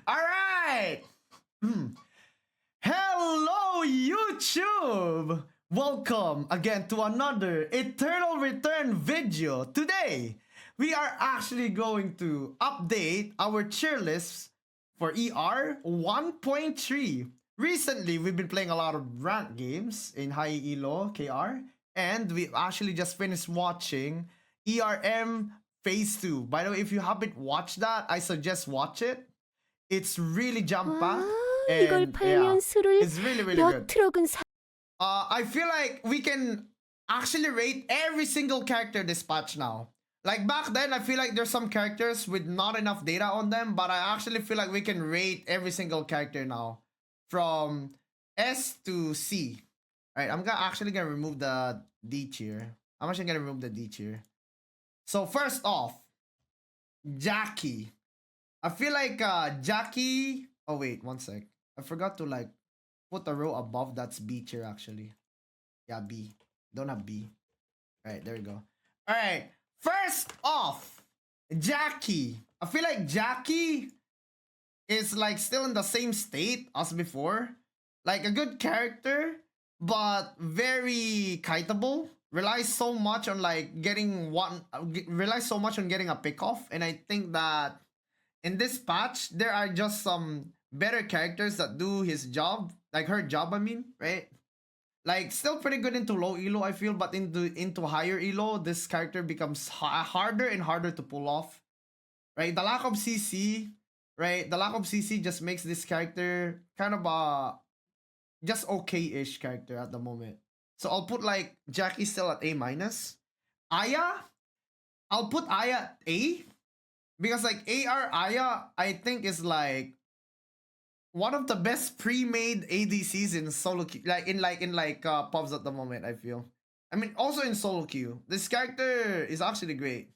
Alright! Hello, YouTube! Welcome again to another Eternal Return video. Today, we are actually going to update our cheer lists for ER 1.3. Recently, we've been playing a lot of rank games in high elo KR, and we actually just finished watching ERM Phase 2. By the way, if you haven't watched that, I suggest watch it. It's really jump-packed, 이걸 and 팔면 yeah, 술을 it's really 몇 good. 트럭은 사... I feel like we can actually rate every single character this patch now. Like back then, I feel like there's some characters with not enough data on them, but I actually feel like we can rate every single character now, from S to C. Alright, I'm actually gonna remove the D tier. I'm actually gonna remove the D tier. So first off, Jackie. I feel like Jackie. Oh wait, one sec. I forgot to like put a row above that's B tier actually. Yeah, B. Don't have B. Alright, there we go. Alright. First off, Jackie. I feel like Jackie is like still in the same state as before. Like a good character, but very kiteable. Relies so much on like getting relies so much on getting a pick off, and I think that in this patch, there are just some better characters that do his job, like her job, I mean, right? Like, still pretty good into low elo, I feel, but into higher elo, this character becomes harder and harder to pull off, right? The lack of CC, right? The lack of CC just makes this character kind of a just okay-ish character at the moment. So I'll put like Jackie still at A minus. Aya, I'll put Aya at A. Because like AR Aya, I think is like one of the best pre-made ADCs in solo queue, like pubs at the moment. I feel. I mean, also in solo queue, this character is actually great,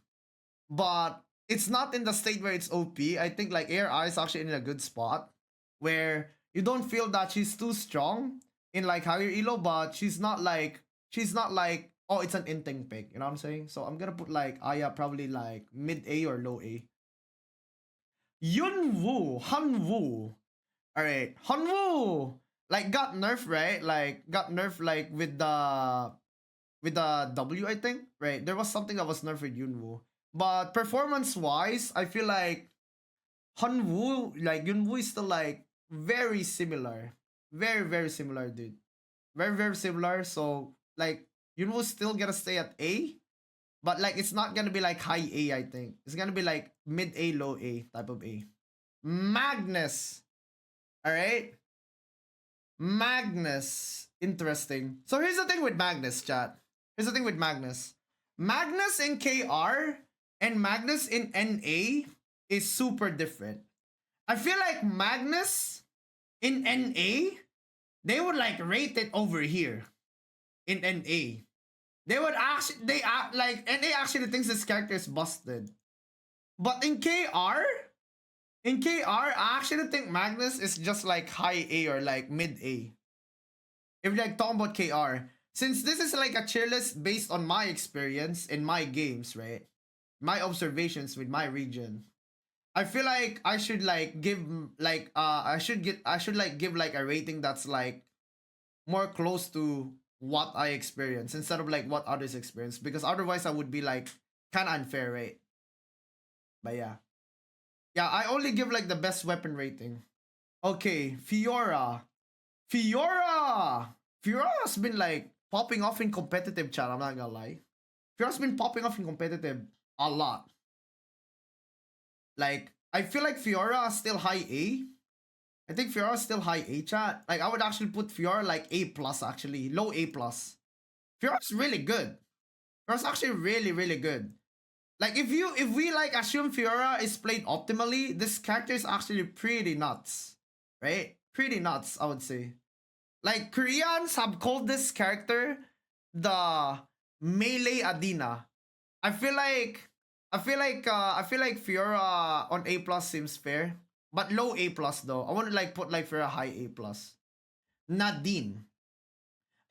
but it's not in the state where it's OP. I think like AR Aya is actually in a good spot where you don't feel that she's too strong in like higher elo, but she's not like oh, it's an inting pick. You know what I'm saying? So I'm gonna put like Aya probably like mid A or low A. Yunwoo, Hanwoo. Alright, Hanwoo like got nerfed, right? Like got nerfed like with the W, I think, right? There was something that was nerfed with Yunwoo. But performance wise, I feel like Hanwoo, like Yunwoo is still like very similar. Very similar, dude. Very similar. So like Yunwoo still gonna stay at A. But like it's not gonna be like high A, I think. It's gonna be like mid A, low A type of A. Magnus. Alright? Magnus. Interesting. So here's the thing with Magnus, chat. Here's the thing with Magnus. Magnus in KR and Magnus in NA is super different. I feel like Magnus in NA, they would like rate it over here. In NA. They would actually, like, NA actually thinks this character is busted. But in KR, I actually think Magnus is just like high A or like mid A. If you're like talking about KR. Since this is like a cheer list based on my experience in my games, right? My observations with my region. I feel like I should like give like I should like give like a rating that's like more close to what I experience instead of like what others experience, because otherwise I would be like kind of unfair, right? But yeah, I only give like the best weapon rating. Okay, Fiora has been like popping off in competitive, chat. I'm not gonna lie. Fiora's been popping off in competitive a lot. Like I feel like Fiora is still high A. I think Fiora is still high A, chat. Like I would actually put Fiora like A plus, actually low A plus. Fiora's really good. Fiora's actually really good. Like if we like assume Fiora is played optimally, this character is actually pretty nuts, right? Pretty nuts, I would say. Like Koreans have called this character the melee Adina. I feel like Fiora on A plus seems fair. But low A plus though. I want to like put like for a high A plus. Nadine.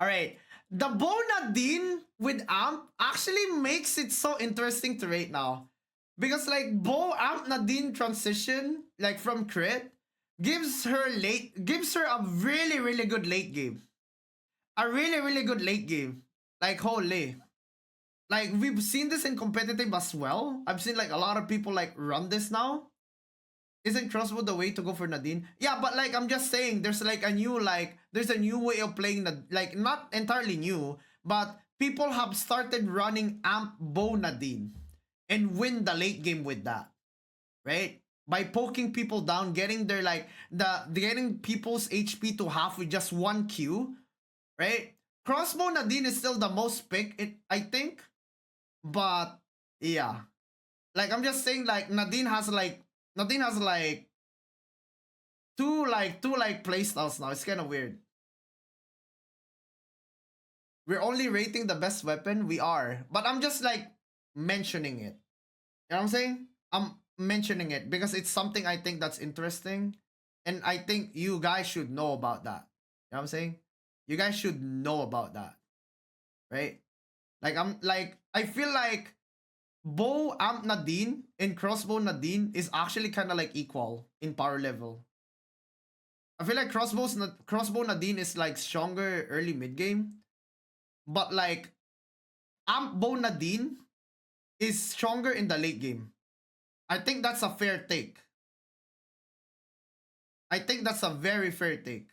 Alright. The bow Nadine with Amp actually makes it so interesting to rate now. Because like bow Amp Nadine transition, like from crit, gives her a really good late game. A really good late game. Like holy. Like we've seen this in competitive as well. I've seen like a lot of people like run this now. Isn't crossbow the way to go for Nadine? Yeah, but like I'm just saying there's like a new there's a new way of playing like not entirely new, but people have started running amp bow Nadine and win the late game with that. Right? By poking people down, getting their like getting people's HP to half with just one Q, right? Crossbow Nadine is still the most pick, I think. But yeah. Like I'm just saying like Nadine has like two playstyles now. It's kind of weird. We're only rating the best weapon. We are, but I'm just like mentioning it. You know what I'm saying? I'm mentioning it because it's something I think that's interesting, and I think you guys should know about that. You know what I'm saying? You guys should know about that, right? Like I feel like bow amp Nadine and crossbow Nadine is actually kind of like equal in power level. I feel like crossbow Nadine is like stronger early mid game, but like amp bow Nadine is stronger in the late game. I think that's a fair take. I think that's a very fair take.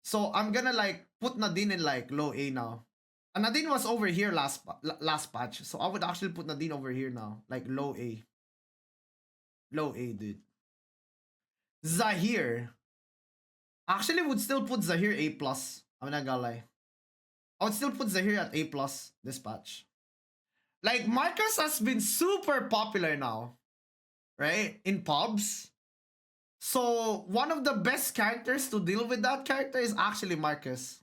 So I'm gonna like put Nadine in like low A now. And Nadine was over here last patch, so I would actually put Nadine over here now, like low A. Low A, dude. Zahir. Actually, would still put Zahir A plus. I'm not gonna lie. I would still put Zahir at A plus this patch. Like Marcus has been super popular now, right? In pubs. So one of the best characters to deal with that character is actually Marcus.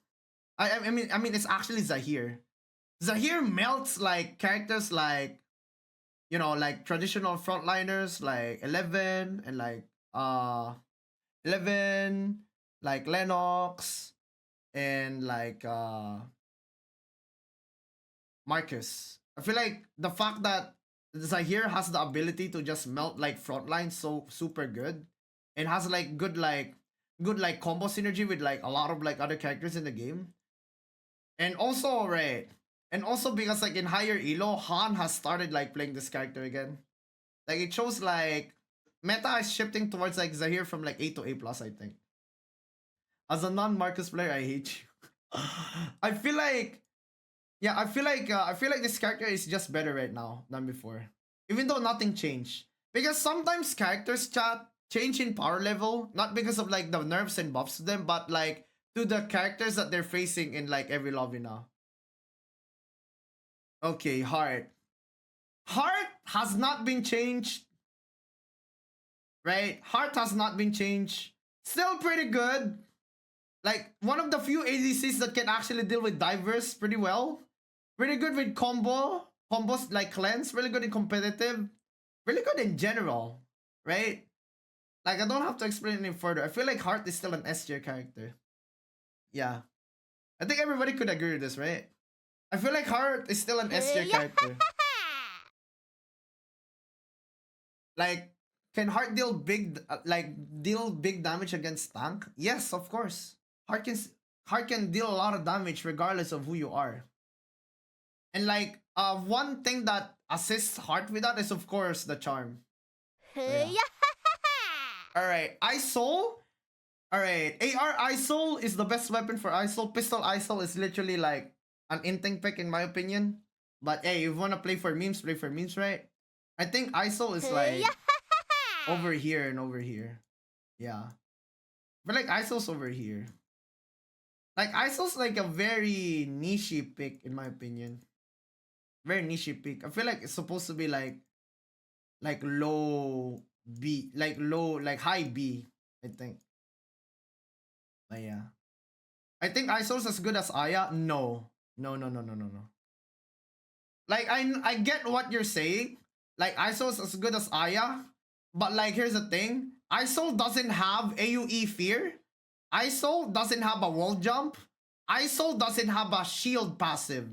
I mean it's actually Zahir. Zahir melts like characters like, you know, like traditional frontliners like 11 and like 11, like Lennox and like Marcus. I feel like the fact that Zahir has the ability to just melt like frontline so super good and has like good combo synergy with like a lot of like other characters in the game. And also, right, and also because like in higher elo, Han has started like playing this character again. Like it shows like meta is shifting towards like Zahir from like A to A plus, I think. As a non-Marcus player, I hate you. I feel like I feel like this character is just better right now than before. Even though nothing changed. Because sometimes characters change in power level, not because of like the nerfs and buffs to them, but like to the characters that they're facing in like every lobby now. Okay, Heart. Heart has not been changed. Right? Heart has not been changed. Still pretty good. Like one of the few ADCs that can actually deal with divers pretty well. Pretty good with combos like cleanse, really good in competitive, really good in general, right? Like I don't have to explain any further. I feel like Heart is still an S tier character. Yeah. I think everybody could agree with this, right? I feel like Heart is still an S tier character. Like, can Heart deal big damage against tank? Yes, of course. Heart can deal a lot of damage regardless of who you are. And like one thing that assists Heart with that is of course the charm. So, yeah. Alright, ISOL. Alright, AR ISOL is the best weapon for ISOL. Pistol ISOL is literally like an inting pick in my opinion. But hey, if you wanna play for memes, right? I think ISOL is like over here and over here. Yeah. But like ISOL's over here. Like ISOL's like a very niche pick in my opinion. Very niche pick. I feel like it's supposed to be like low B, like high B, I think. But yeah. I think ISO's as good as Aya. No. No. Like I get what you're saying. Like ISO's as good as Aya, but like here's the thing. ISO doesn't have AoE fear. ISO doesn't have a wall jump. ISO doesn't have a shield passive.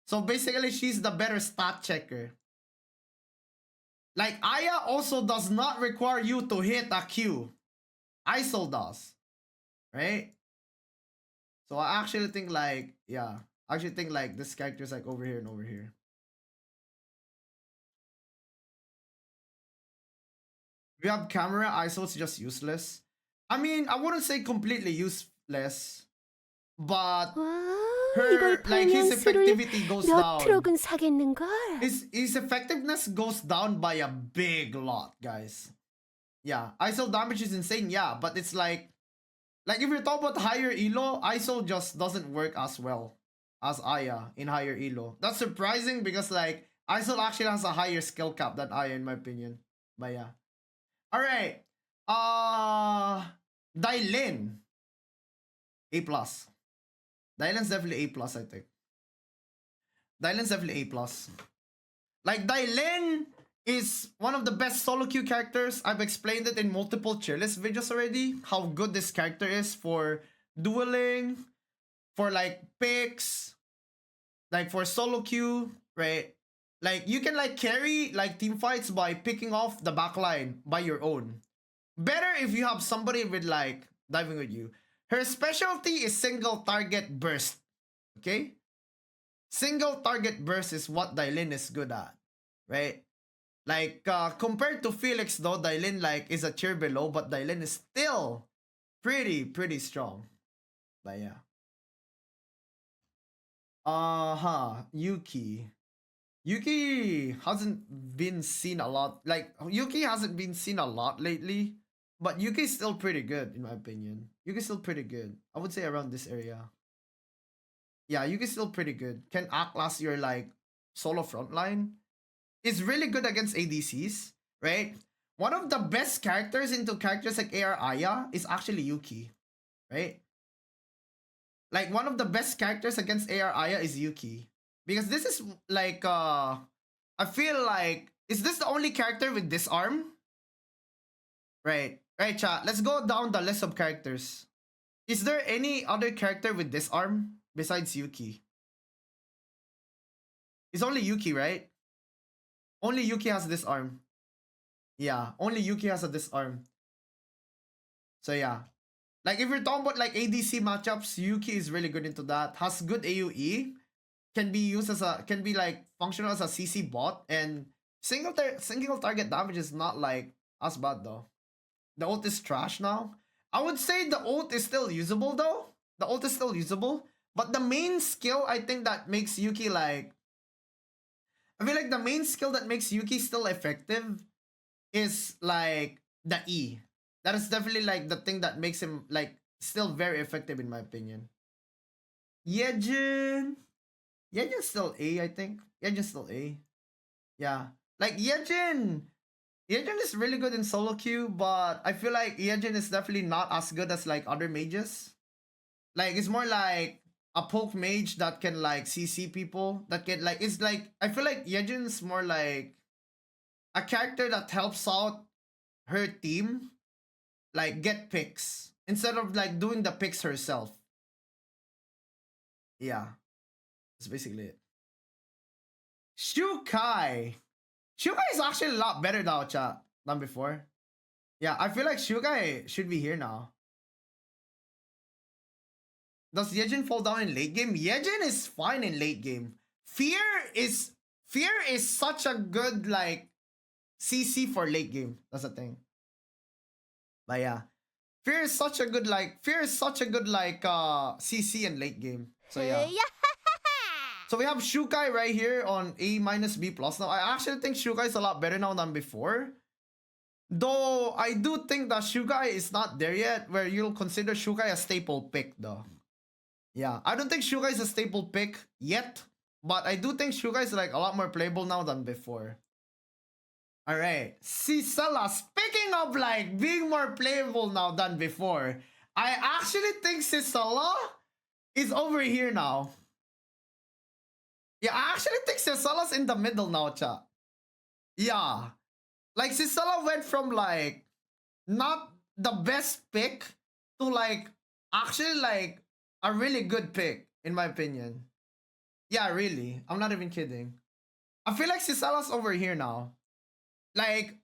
So basically she's the better stat checker. Like Aya also does not require you to hit a Q. ISO does, right? So I actually think like, yeah, I actually think like this character is like over here and over here. If you have camera, ISO is just useless. I mean, I wouldn't say completely useless, but 와, her 이걸 like his 팔면 술을 effectivity goes 몇 down. 트럭은 사겠는걸? His effectiveness goes down by a big lot, guys. Yeah, ISO damage is insane, yeah, but it's like if you're talking about higher elo, ISO just doesn't work as well as Aya in higher elo. That's surprising because like ISO actually has a higher skill cap than Aya in my opinion. But yeah. Alright. Dailin. A plus. Dailin's definitely A plus, I think. Dailin's definitely A plus. Like Dailin is one of the best solo queue characters. I've explained it in multiple cheerlist videos already. How good this character is for dueling, for like picks, like for solo queue, right? Like you can like carry like team fights by picking off the backline by your own. Better if you have somebody with like diving with you. Her specialty is single target burst. Okay? Single target burst is what Dailin is good at, right? Like compared to Felix though, Dailin like is a tier below, but Dailin is still pretty strong. But yeah. Yuki. Yuki hasn't been seen a lot. Like Yuki hasn't been seen a lot lately, but Yuki's still pretty good in my opinion. Yuki's still pretty good. I would say around this area. Yeah, Yuki's still pretty good. Can act last your like solo frontline. Is really good against ADCs, right? One of the best characters into characters like AR Aya is actually Yuki, right? Like one of the best characters against AR Aya is Yuki. Because this is like I feel like is this the only character with disarm? Right. Right, chat. Let's go down the list of characters. Is there any other character with disarm besides Yuki? It's only Yuki, right? Only Yuki has disarm. Yeah, only Yuki has a disarm. So yeah. Like if you're talking about like ADC matchups, Yuki is really good into that. Has good AoE. Can be used as a can be like functional as a CC bot, and single target damage is not like as bad though. The ult is trash now. I would say the ult is still usable though. The ult is still usable, but the main skill I think that makes Yuki like I feel like the main skill that makes Yuki still effective is like the E. That is definitely like the thing that makes him like still very effective in my opinion. Yejin. Yejin's still A, I think. Yejin's still A. Yeah. Like Yejin. Yejin is really good in solo queue, but I feel like Yejin is definitely not as good as like other mages. Like it's more like a poke mage that can like CC people. That can like it's like I feel like Yejin's more like a character that helps out her team like get picks instead of like doing the picks herself. Yeah. That's basically it. Shukai. Shukai is actually a lot better now, chat, than before. Yeah, I feel like Shukai should be here now. Does Yejin fall down in late game? Yejin is fine in late game. Fear is such a good like CC for late game. That's the thing. But yeah. Fear is such a good like CC in late game. So yeah. So we have Shukai right here on A minus B plus now. I actually think Shukai is a lot better now than before. Though I do think that Shukai is not there yet, where you'll consider Shukai a staple pick though. Yeah, I don't think Shukai is a staple pick yet, but I do think Shukai is like a lot more playable now than before. Alright, Sisala, speaking of like being more playable now than before, I actually think Sisala is over here now. Yeah, I actually think Sisala's in the middle now, chat. Yeah. Like Sisala went from like not the best pick to like actually like a really good pick in my opinion. Yeah, really. I'm not even kidding. I feel like Sisala's over here now. Like,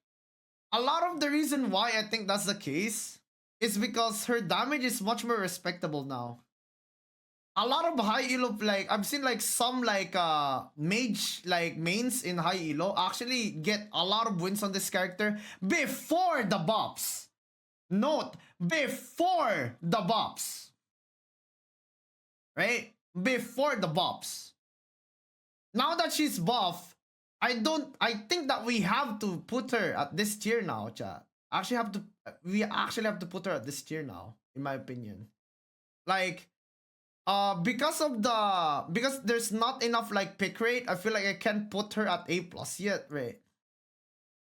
a lot of the reason why I think that's the case is because her damage is much more respectable now. A lot of high elo, like I've seen like some like mage like mains in high elo actually get a lot of wins on this character before the buffs. Note, before the buffs. Right? Before the buffs. Now that she's buff, I think that we have to put her at this tier now, chat. We actually have to put her at this tier now, in my opinion. Like, because there's not enough like pick rate, I feel like I can't put her at A plus yet, right?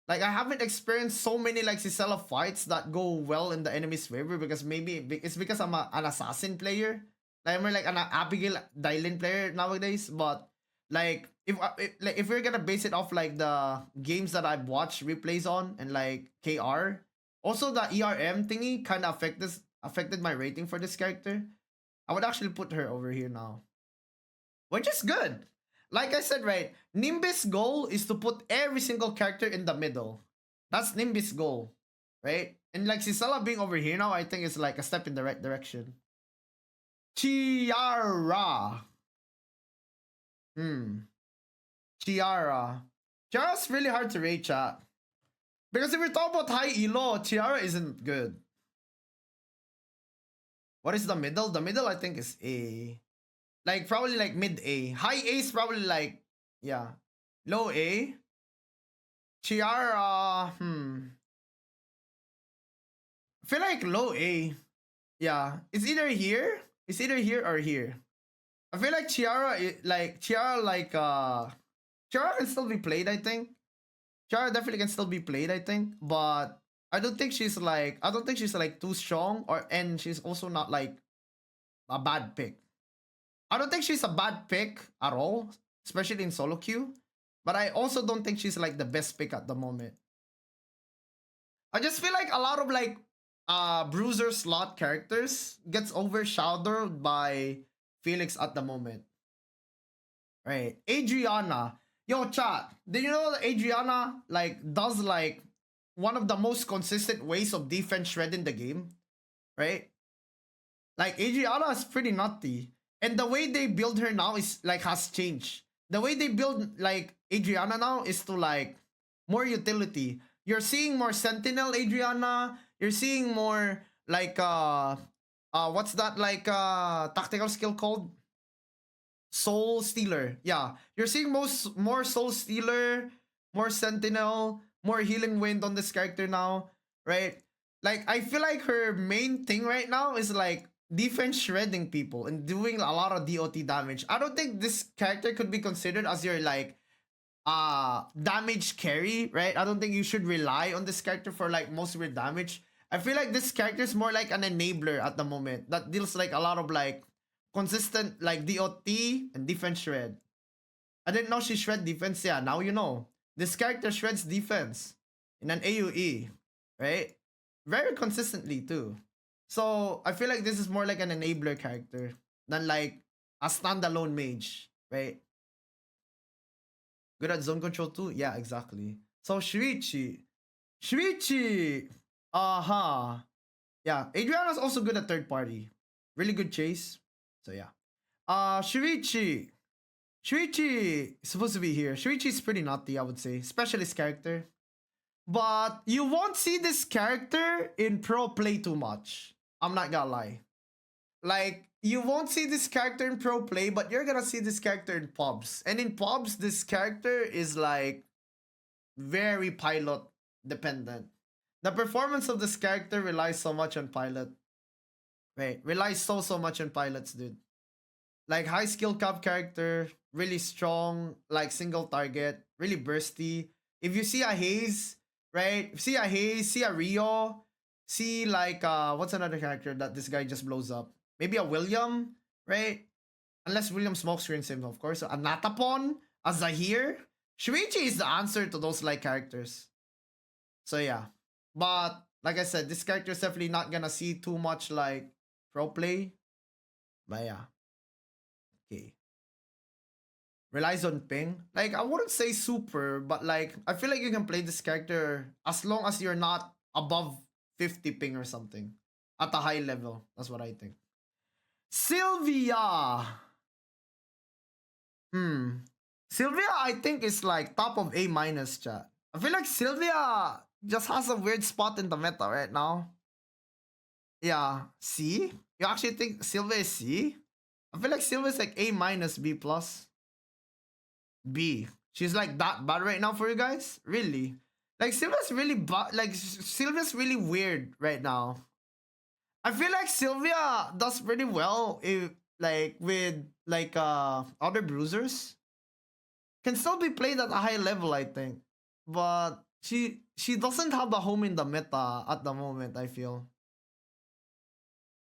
Like, I haven't experienced so many like Cicella fights that go well in the enemy's favor because maybe it's because I'm an assassin player. Like, I'm more like an Abigail Dylan player nowadays, but like if we're gonna base it off like the games that I've watched replays on and like KR, also the ERM thingy kind of affected my rating for this character. I would actually put her over here now, which is good. Like I said, right, Nimbus' goal is to put every single character in the middle. That's Nimbus' goal, right? And like Cicella being over here now, I think is like a step in the right direction. Tiara. Tiara. Tiara's really hard to rate, chat. Because if we're talking about high elo, Tiara isn't good. What is the middle? The middle, I think, is A. Like, probably like mid A. High A is probably like, yeah. Low A. Tiara, I feel like low A. Yeah. It's either here. It's either here or here. I feel like Tiara, Tiara can still be played, I think. Char definitely can still be played, I think, but I don't think she's like too strong and she's also not like a bad pick. I don't think she's a bad pick at all, especially in solo queue. But I also don't think she's like the best pick at the moment. I just feel like a lot of like bruiser slot characters gets overshadowed by Felix at the moment. Right. Adriana. Yo, chat. Did you know that Adriana like does like one of the most consistent ways of defense shred in the game? Right? Like Adriana is pretty nutty. And the way they build her now is like has changed. The way they build like Adriana now is to like more utility. You're seeing more Sentinel Adriana. You're seeing more like what's that like tactical skill called? Soul Stealer. Yeah. You're seeing more Soul Stealer, more Sentinel, more Healing Wind on this character now, right? Like, I feel like her main thing right now is like defense shredding people and doing a lot of DOT damage. I don't think this character could be considered as your like damage carry, right? I don't think you should rely on this character for like most of your damage. I feel like this character is more like an enabler at the moment that deals like a lot of like consistent like DOT and defense shred. I didn't know she shred defense. Yeah, now you know. This character shreds defense in an AoE, right? Very consistently too. So I feel like this is more like an enabler character than like a standalone mage, right? Good at zone control too? Yeah, exactly. So Shirichi. Shirichi! Aha. Yeah, Adriana's also good at third party. Really good chase. So yeah. Shirichi. Shirichi is supposed to be here. Shirichi is pretty naughty, I would say. Specialist character. But you won't see this character in pro play too much. I'm not gonna lie. Like, you won't see this character in pro play, but you're gonna see this character in pubs. And in pubs, this character is like very pilot dependent. The performance of this character relies so much on pilot. Right, relies so much on pilots, dude. Like high skill cap character, really strong, like single target, really bursty. If you see a Haze, right? See a Haze, see a Rio, see like what's another character that this guy just blows up? Maybe a William, right? Unless William smokescreens him, of course. A Natapon, a Zahir. Shuichi is the answer to those like characters. So yeah. But like I said, this character is definitely not gonna see too much like pro play. But yeah. Okay. relies on ping. Like, I wouldn't say super, but like, I feel like you can play this character as long as you're not above 50 ping or something. At a high level. That's what I think. Sylvia! Sylvia, I think, is like top of A minus, chat. I feel like Sylvia just has a weird spot in the meta right now. Yeah. C? You actually think Sylvia is C? I feel like Sylvia is like A minus, B plus. B. She's like that bad right now for you guys? Really? Like Sylvia's really bad. Like Sylvia's really weird right now. I feel like Sylvia does pretty well if like with like other bruisers. Can still be played at a high level, I think. But she doesn't have a home in the meta at the moment, I feel.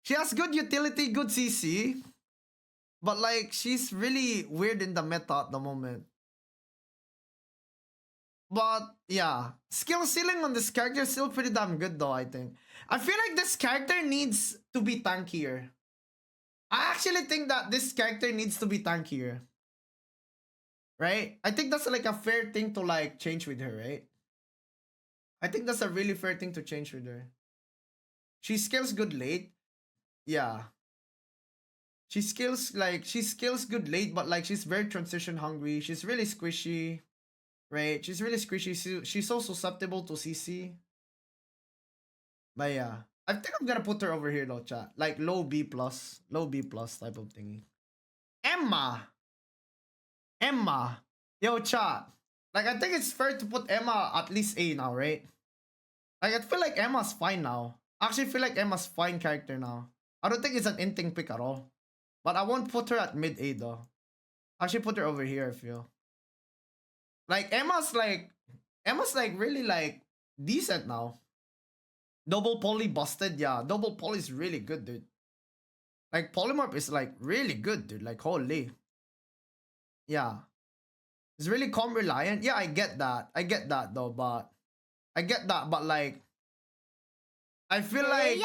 She has good utility, good CC. But like she's really weird in the meta at the moment. But yeah, skill ceiling on this character is still pretty damn good though, I think. I feel like this character needs to be tankier. I actually think that this character needs to be tankier. Right? I think that's like a fair thing to like change with her, right? I think that's a really fair thing to change with her. She scales good late. Yeah. She scales good late, but like she's very transition hungry. She's really squishy. Right? She's really squishy. She's so susceptible to CC. But yeah. I think I'm gonna put her over here though, chat. Like low B plus type of thingy. Emma. Yo, chat. Like I think it's fair to put Emma at least A now, right? Like I feel like Emma's fine now. I actually feel like Emma's fine character now. I don't think it's an inting pick at all. But I won't put her at mid A though. I should put her over here, I feel. Like Emma's like really like decent now. Double poly busted, yeah. Double poly is really good, dude. Like polymorph is like really good, dude. Like holy. Yeah. It's really comp reliant. Yeah, I get that. I get that though, but like I feel like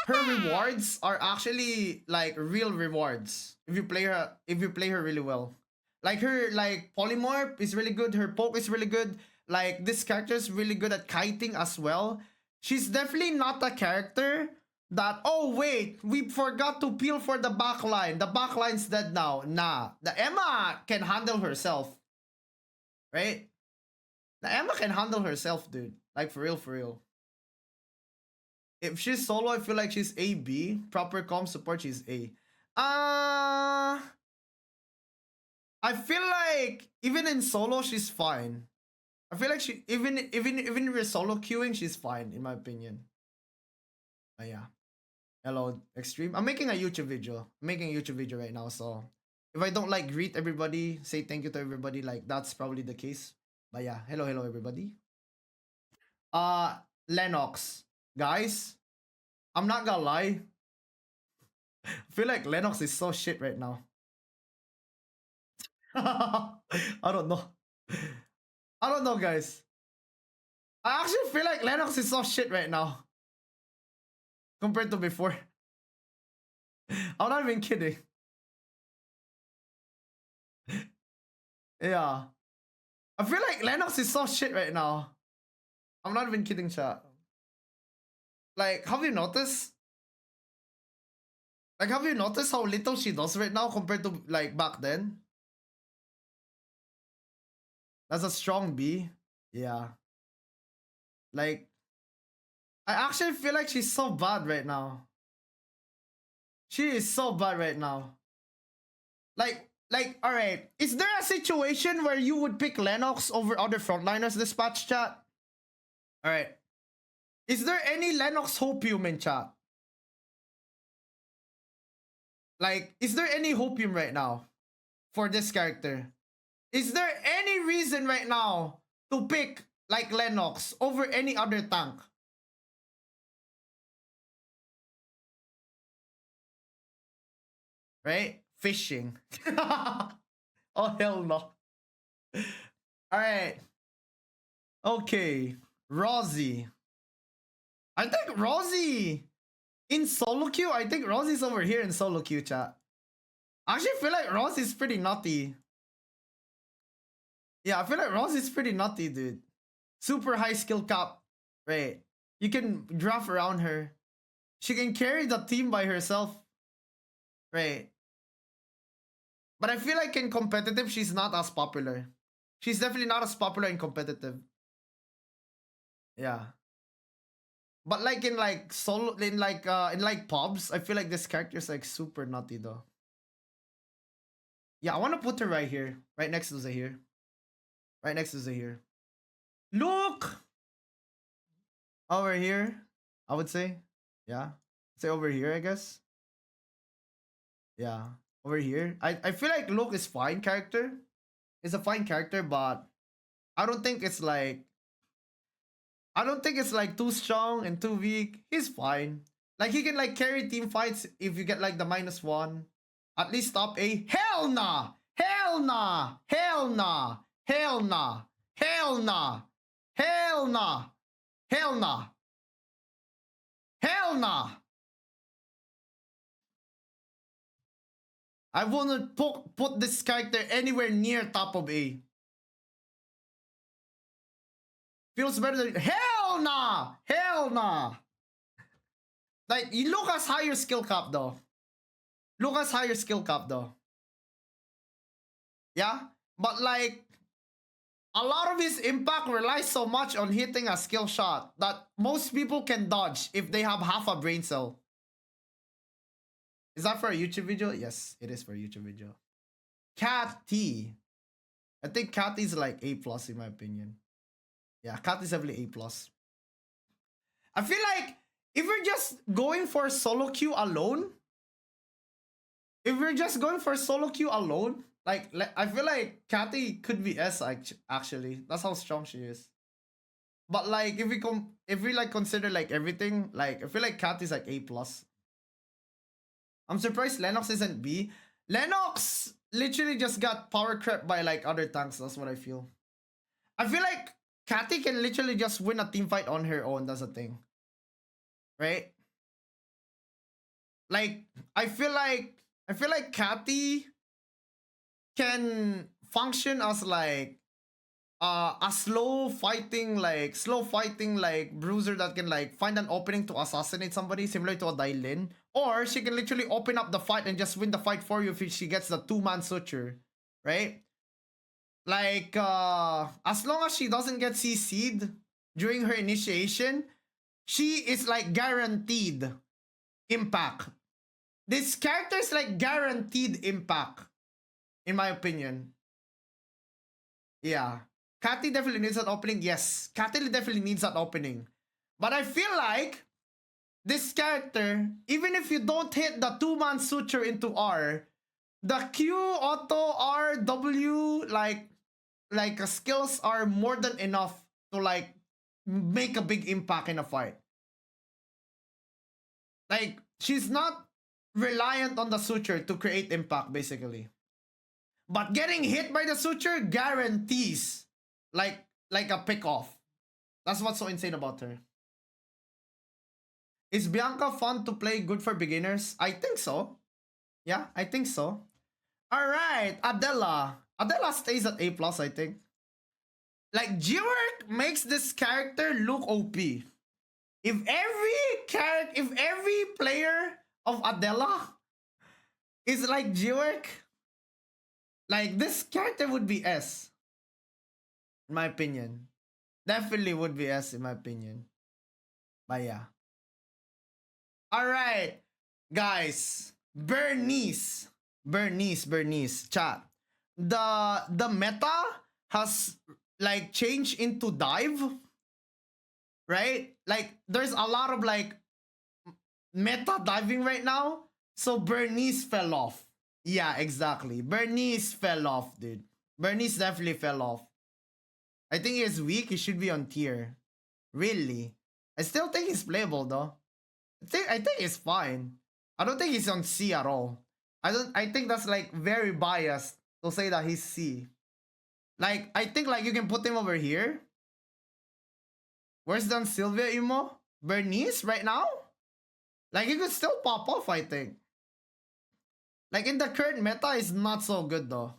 her rewards are actually like real rewards if you play her really well. Like her like polymorph is really good, her poke is really good. Like this character is really good at kiting as well. She's definitely not a character that, oh wait, we forgot to peel for the backline. The backline's dead now. Nah. The Emma can handle herself. Right? The Emma can handle herself, dude. Like for real, for real. If she's solo, I feel like she's A, B. Proper comp support, she's A. I feel like even in solo, she's fine. I feel like she even in her solo queuing, she's fine in my opinion. Yeah. Hello, Extreme. I'm making a YouTube video. I'm making a YouTube video right now, so if I don't like greet everybody, say thank you to everybody, like that's probably the case. But yeah, hello everybody. Lennox. Guys, I'm not gonna lie. I feel like Lennox is so shit right now. I don't know. I don't know, guys. I actually feel like Lennox is so shit right now. Compared to before. I'm not even kidding. Yeah. I feel like Lennox is so shit right now. I'm not even kidding, chat. Like, have you noticed? Like, have you noticed how little she does right now compared to, like, back then? That's a strong B. Yeah. Like, I actually feel like she's so bad right now. She is so bad right now. Like, alright. Is there a situation where you would pick Lennox over other frontliners, dispatch chat? Alright. Is there any Lennox hopium in chat? Like, is there any hopium right now for this character? Is there any reason right now to pick like Lennox over any other tank? Right? Fishing. Oh, hell no. Alright. Okay. Rosie. I think Rosie in solo queue. I think Rosie's over here in solo queue, chat. I actually feel like Rosie's pretty naughty. Yeah, I feel like Ross is pretty nutty, dude. Super high skill cap. Right. You can draft around her. She can carry the team by herself. Right. But I feel like in competitive, she's not as popular. She's definitely not as popular in competitive. Yeah. But like in like solo in like pubs, I feel like this character is like super nutty though. Yeah, I want to put her right here. Right next to Zahir. Right next to Zahir. Look! Over here, I would say. Yeah. Say over here, I guess. Yeah. Over here. I feel like Luke is fine character. It's a fine character, but I don't think it's like too strong and too weak. He's fine. Like he can like carry team fights if you get like the -1. At least top A. Hell nah! Hell nah! Hell nah! Hell nah! Hell nah! Hell nah! Hell nah! Hell nah! I wouldn't put this character anywhere near top of A. Feels better than hell nah! Hell nah! Like Lucas higher skill cap though. Lucas higher skill cap though. Yeah? But like a lot of his impact relies so much on hitting a skill shot that most people can dodge if they have half a brain cell. Is that for a YouTube video? Yes, it is for a YouTube video. Cat T. I think Cat is like A plus in my opinion. Yeah, Cat is definitely A plus. I feel like if we're just going for solo queue alone, like I feel like Cathy could be S actually. That's how strong she is. But like if we like consider like everything, like I feel like Cat is like A plus. I'm surprised Lennox isn't B. Lennox literally just got power crept by like other tanks. That's what I feel. I feel like Cathy can literally just win a team fight on her own. That's a thing, right? Like I feel like Cathy can function as like a slow fighting like bruiser that can like find an opening to assassinate somebody similar to a Dailin, or she can literally open up the fight and just win the fight for you if she gets the 2-man suture, right? Like as long as she doesn't get CC'd during her initiation, she is like guaranteed impact. This character is like guaranteed impact in my opinion. Yeah. Cathy definitely needs that opening. Yes, Cathy definitely needs that opening. But I feel like this character, even if you don't hit the 2-man suture into R, the Q, auto, R, W, like skills are more than enough to like make a big impact in a fight. Like she's not reliant on the suture to create impact basically. But getting hit by the suture guarantees like a pick off. That's what's so insane about her. Is Bianca fun to play, good for beginners? I think so. Yeah, I think so. Alright, Adela. Adela stays at A+, I think. Like, Georg makes this character look OP. If every player of Adela is like Georg, like this character would be S. In my opinion. Definitely would be S in my opinion. But yeah. Alright, guys. Bernice, chat. The meta has like changed into dive, right? Like there's a lot of like meta diving right now. So Bernice fell off. Yeah, exactly. Bernice fell off, dude. Bernice definitely fell off. I think he's weak. He should be on tier. Really? I still think he's playable though. I think he's fine. I don't think he's on C at all. I think that's like very biased to say that he's C. Like I think like you can put him over here. Where's Dan Sylvia Imo? Bernice right now? Like he could still pop off, I think. Like in the current meta is not so good though.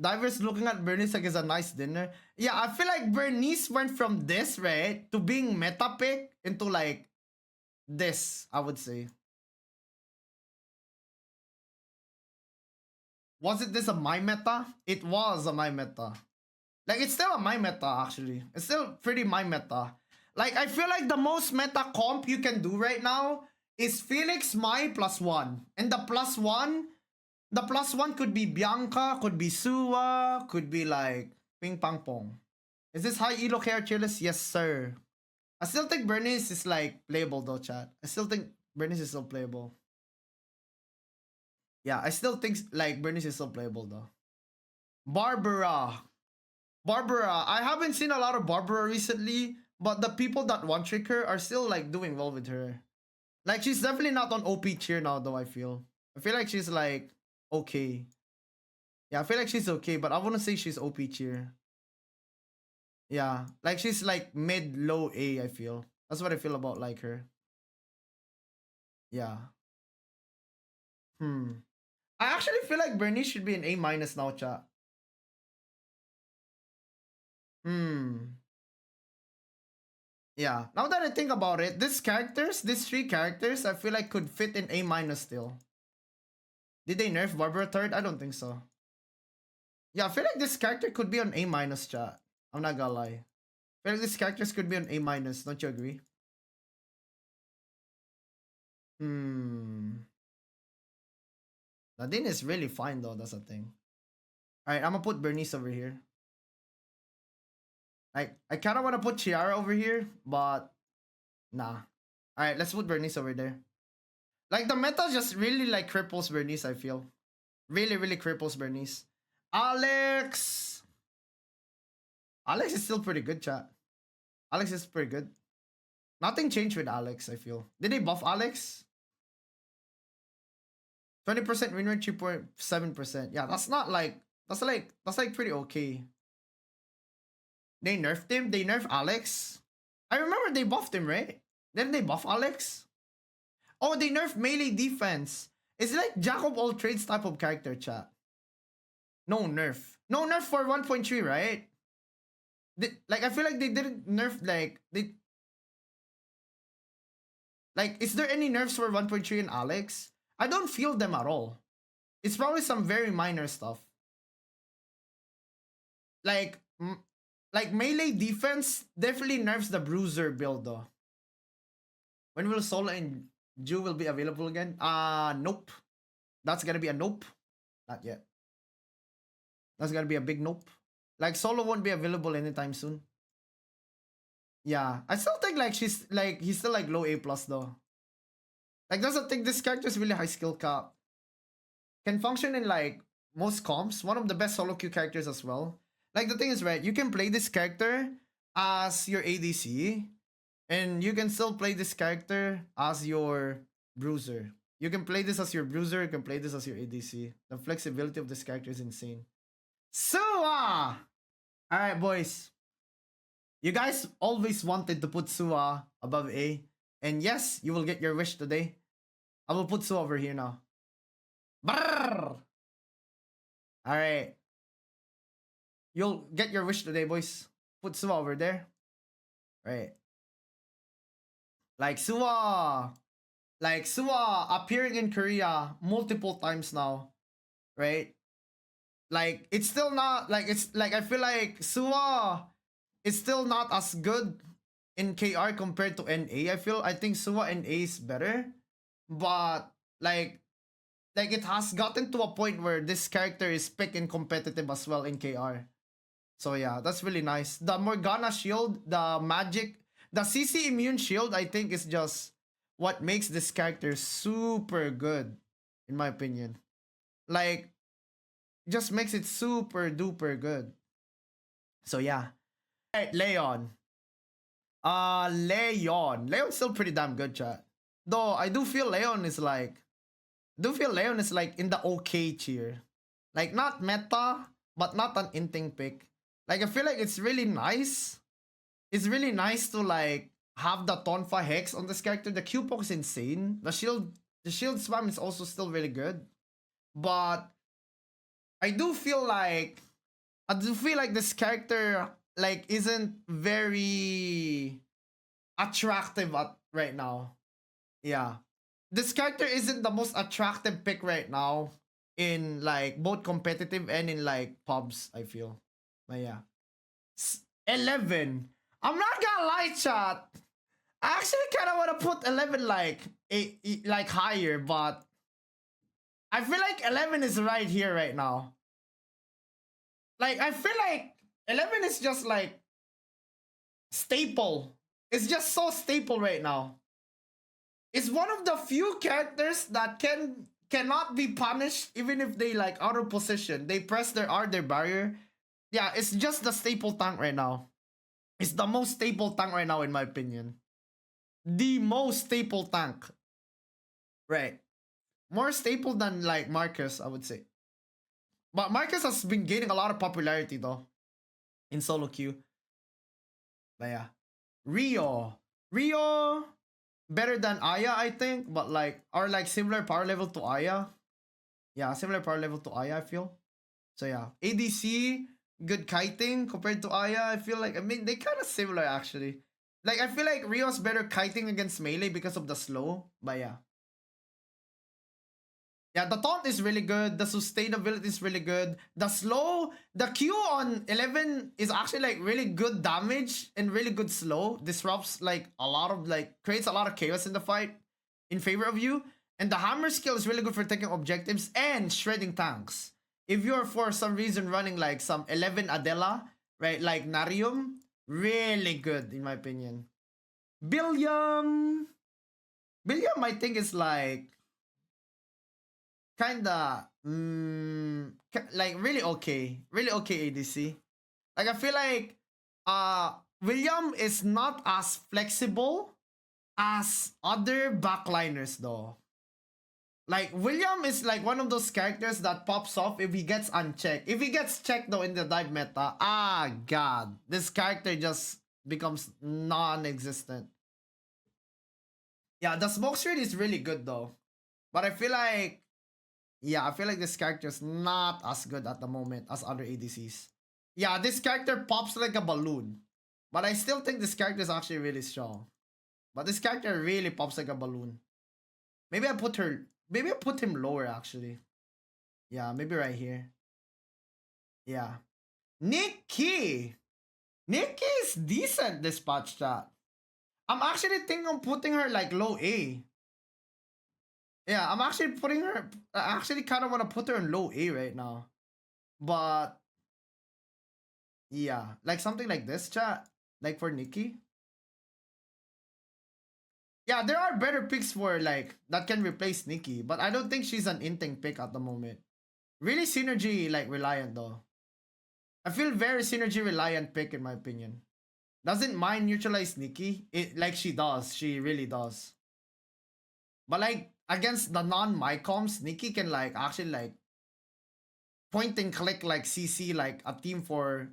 Divers looking at Bernice like it's a nice dinner. Yeah, I feel like Bernice went from this, right, to being meta pick into like this, I would say. Was it this a my meta? It was a my meta. Like, it's still a my meta, actually. It's still pretty my meta. Like, I feel like the most meta comp you can do right now is Felix my +1. And the +1 could be Bianca, could be Suwa, could be like Ping Pang Pong. Is this high elo care cheerless? Yes, sir. I still think Bernice is like playable though, chat. I still think Bernice is still playable. Yeah, I still think like Bernice is still playable though. Barbara. Barbara. I haven't seen a lot of Barbara recently, but the people that one trick her are still like doing well with her. Like, she's definitely not on OP tier now though, I feel. I feel like she's like okay. Yeah, I feel like she's okay, but I wouldn't say she's OP tier. Yeah, like she's like mid low A, I feel. That's what I feel about like her. Yeah. I actually feel like Bernice should be an A minus now, chat. Yeah. Now that I think about it, these three characters, I feel like could fit in A minus still. Did they nerf Barbara third? I don't think so. Yeah, I feel like this character could be on A minus, chat. I'm not gonna lie. I feel like these characters could be on A minus. Don't you agree? Nadine is really fine though. That's the thing. All right, I'm gonna put Bernice over here. Like, I kind of want to put Chiara over here, but nah. All right, let's put Bernice over there. Like, the meta just really like cripples Bernice, I feel. Really, really cripples Bernice. Alex. Alex is still pretty good, chat. Alex is pretty good. Nothing changed with Alex, I feel. Did they buff Alex? 20% win rate, 3.7%. Yeah, that's not like that's like pretty okay. They nerfed him. They nerfed Alex. I remember they buffed him, right? Didn't they buff Alex? Oh, they nerfed melee defense. It's like Jack of all trades type of character, chat. No nerf. No nerf for 1.3, right? Like, I feel like they didn't nerf like they. Like, is there any nerfs for 1.3 in Alex? I don't feel them at all. It's probably some very minor stuff. Like, like melee defense definitely nerfs the bruiser build though. When will Solo and Ju will be available again? Nope. That's gonna be a nope. Not yet. That's gonna be a big nope. Like, Solo won't be available anytime soon. Yeah, I still think like he's still like low A plus though. Like, that's the thing. This character is really high skill cap. Can function in like most comps. One of the best solo queue characters as well. Like, the thing is, right, you can play this character as your ADC, and you can still play this character as your bruiser. You can play this as your bruiser, you can play this as your ADC. The flexibility of this character is insane. Suwa! Alright, boys. You guys always wanted to put Suwa above A. And yes, you will get your wish today. I will put Suwa over here now. Brrr! Alright. You'll get your wish today, boys. Put Suwa over there. Right. Like Suwa appearing in Korea multiple times now. Right? Like, it's still not like it's like I feel like Suwa is still not as good in KR compared to NA. I think Suwa NA is better. But like it has gotten to a point where this character is pick and competitive as well in KR. So yeah, that's really nice. The Morgana shield, the magic, the CC immune shield, I think is just what makes this character super good, in my opinion. Like, just makes it super duper good. So yeah. Alright, Leon. Leon. Leon's still pretty damn good, chat. Though I do feel Leon is like in the okay tier. Like, not meta, but not an inting pick. Like, I feel like it's really nice. It's really nice to like have the Tonfa Hex on this character. The Q poke is insane. The shield spam is also still really good. But I do feel like this character like isn't very attractive right now. Yeah. This character isn't the most attractive pick right now in like both competitive and in like pubs, I feel. But yeah. 11. I'm not gonna lie, chat. I actually kind of want to put 11 like like higher, but I feel like 11 is right here right now. Like I feel like 11 is just like staple. It's just so staple right now. It's one of the few characters that cannot be punished even if they like out of position. They press their R, their barrier. Yeah, it's just the staple tank right now. It's the most staple tank right now in my opinion. The most staple tank. Right. More staple than like Marcus, I would say. But Marcus has been gaining a lot of popularity though in solo queue. But yeah. Rio better than Aya, I think, but like are like similar power level to Aya. Yeah, similar power level to Aya, I feel. So yeah, ADC good kiting compared to Aya. I feel like they kind of similar actually. Like I feel like Rio's better kiting against melee because of the slow. But yeah. Yeah, the taunt is really good. The sustainability is really good. The slow, the Q on 11 is actually like really good damage and really good slow. Disrupts like a lot of like, creates a lot of chaos in the fight in favor of you. And the hammer skill is really good for taking objectives and shredding tanks. If you're for some reason running like some 11 Adela, right, like Narium, really good in my opinion. Billiam I think is like kinda like really okay ADC. Like I feel like William is not as flexible as other backliners though. Like William is like one of those characters that pops off if he gets unchecked. If he gets checked though in the dive meta, god, this character just becomes non-existent. Yeah, the smoke screen is really good though. But I feel like yeah, I feel like this character is not as good at the moment as other ADCs. Yeah, this character pops like a balloon. But I still think this character is actually really strong. But this character really pops like a balloon. Maybe I put him lower actually. Yeah, maybe right here. Yeah. Nikki! Nikki is decent this patch chat. I'm actually thinking of putting her like low A. Yeah, I'm actually putting her. I actually kind of want to put her in low A right now. But yeah, like something like this, chat. Like for Nikki. Yeah, there are better picks for like that can replace Nikki, but I don't think she's an inting pick at the moment. Really synergy like reliant though. I feel very synergy reliant pick in my opinion. Doesn't mind neutralize Nikki. It like she does. She really does. But like against the non-mycoms, Nikki can like actually like point and click like CC like a team for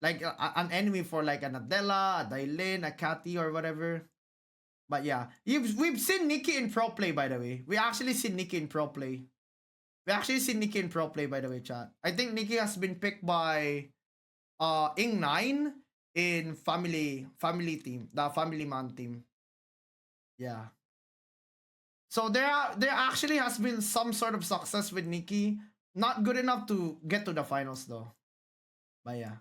like an enemy for like an Adela, a Dailin, a Cathy or whatever. But yeah, we've seen Nikki in pro play by the way. We actually seen Nikki in pro play. We actually seen Nikki in pro play by the way, chat. I think Nikki has been picked by Ing9 in family team, the family man team. Yeah. So there actually has been some sort of success with Nikki. Not good enough to get to the finals though. But yeah.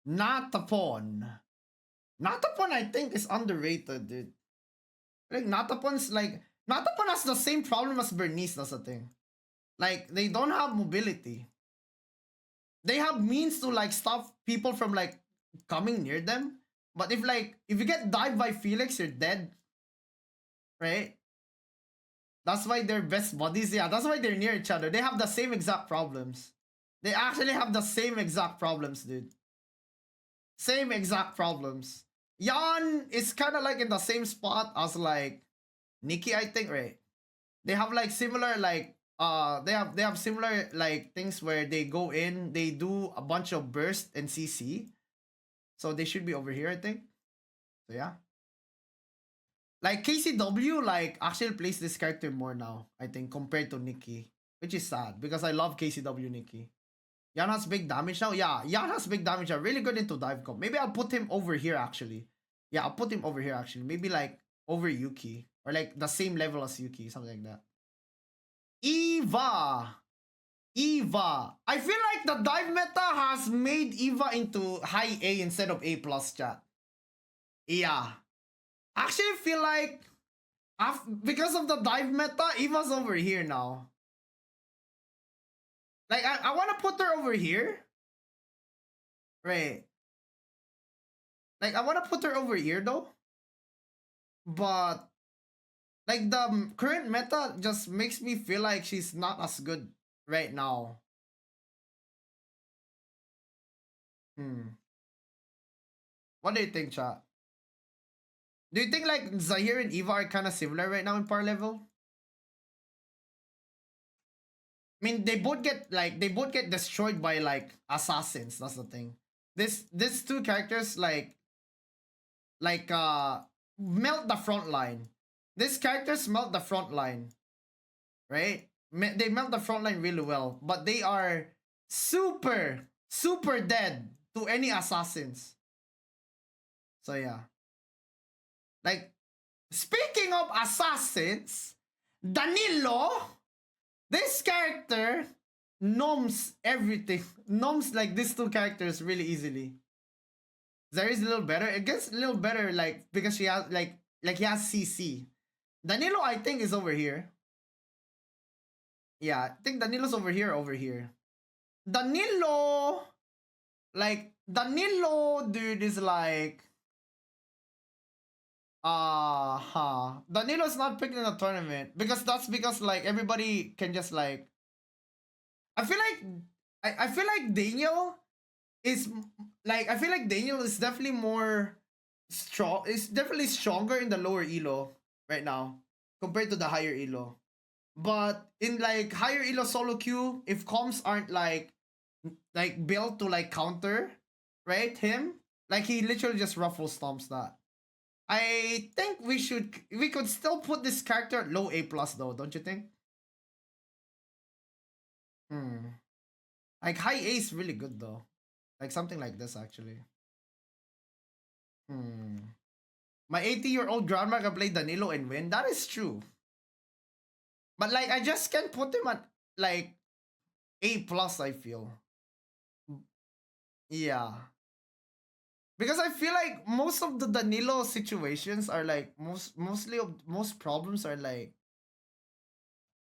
Natapon. Natapon I think is underrated, dude. Like Natapon has the same problem as Bernice, that's the thing. Like they don't have mobility. They have means to like stop people from like coming near them. But if you get dived by Felix, you're dead. Right? That's why they're best buddies. Yeah, that's why they're near each other. They have the same exact problems. They actually have the same exact problems, dude. Same exact problems. Yan is kind of like in the same spot as like Nikki, I think, right? They have like similar like they have similar like things where they go in, they do a bunch of burst and CC. So they should be over here, I think. So yeah. Like KCW like actually plays this character more now, I think, compared to Nikki. which is sad because I love KCW Nikki. Yan has big damage now. Yeah, Yan has big damage. I'm really good into dive comp. Maybe I'll put him over here actually. Yeah, I'll put him over here actually. Maybe like over Yuki or like the same level as Yuki, something like that. Eva. Eva. I feel like the dive meta has made Eva into high A instead of A plus, chat. Yeah. Actually feel like because of the dive meta, Eva's over here now. Like I want to put her over here. Right. Like I want to put her over here though. But like the current meta just makes me feel like she's not as good right now. What do you think, chat? Do you think like Zahir and Eva are kind of similar right now in power level? I mean, they both get destroyed by like assassins. That's the thing. These two characters like melt the front line. These characters melt the front line, right? They melt the front line really well, but they are super dead to any assassins. So yeah. Like, speaking of assassins, Danilo, this character noms everything. Noms like these two characters really easily. Zari's a little better. It gets a little better like because she has like he has CC. Danilo I think is over here. Yeah, I think Danilo's over here. Danilo dude is like Danilo's not picked in the tournament because like everybody can just like I feel like Daniel is like I feel like Daniel is definitely more strong. Is definitely stronger in the lower elo right now compared to the higher elo. But in like higher elo solo queue, if comms aren't like built to like counter, right? Him, like he literally just ruffle stomps that. I think we could still put this character at low A plus though, don't you think? Like high A is really good though. Like something like this actually. My 80-year-old grandma can play Danilo and win. That is true. But like I just can't put him at like A plus, I feel. Yeah. Because I feel like most of the Danilo situations are like most problems are like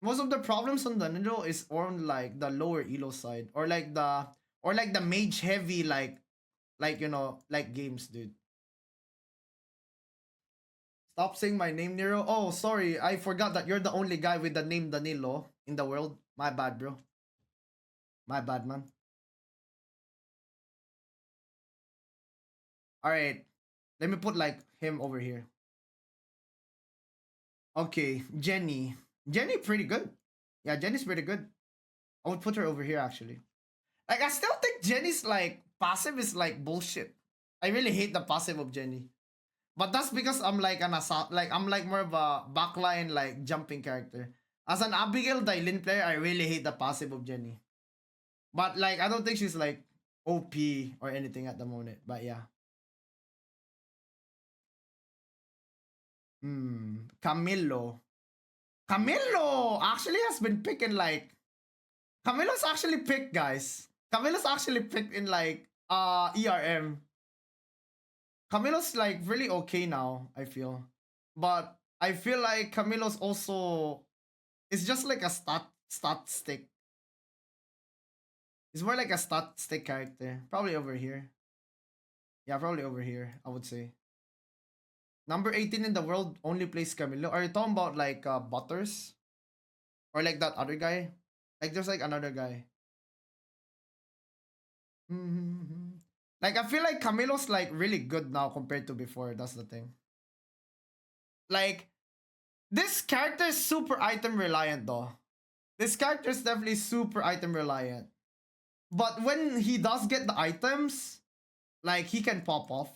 most of the problems on Danilo is on like the lower elo side or like the mage heavy like you know like games, dude. Stop saying my name, Nero. Oh, sorry, I forgot that you're the only guy with the name Danilo in the world. My bad, bro. My bad, man. All right, let me put like him over here. Okay, Jenny. Jenny pretty good. Yeah, Jenny's pretty good. I would put her over here actually. Like I still think Jenny's like passive is like bullshit. I really hate the passive of Jenny. But that's because I'm like I'm like more of a backline like jumping character. As an Abigail Dailin player, I really hate the passive of Jenny. But like I don't think she's like OP or anything at the moment. But yeah. Camilo. Camilo actually has been picking like Camilo's actually picked, guys. Camilo's actually picked in like ERM. Camilo's like really okay now, I feel. But I feel like Camilo's also it's just like a stat stick. It's more like a stat stick character. Probably over here. Yeah, probably over here, I would say. Number 18 in the world only plays Camilo. Are you talking about like Butters? Or like that other guy? Like there's like another guy. Like I feel like Camilo's like really good now compared to before. That's the thing. Like this character is super item reliant though. This character is definitely super item reliant. But when he does get the items, like he can pop off.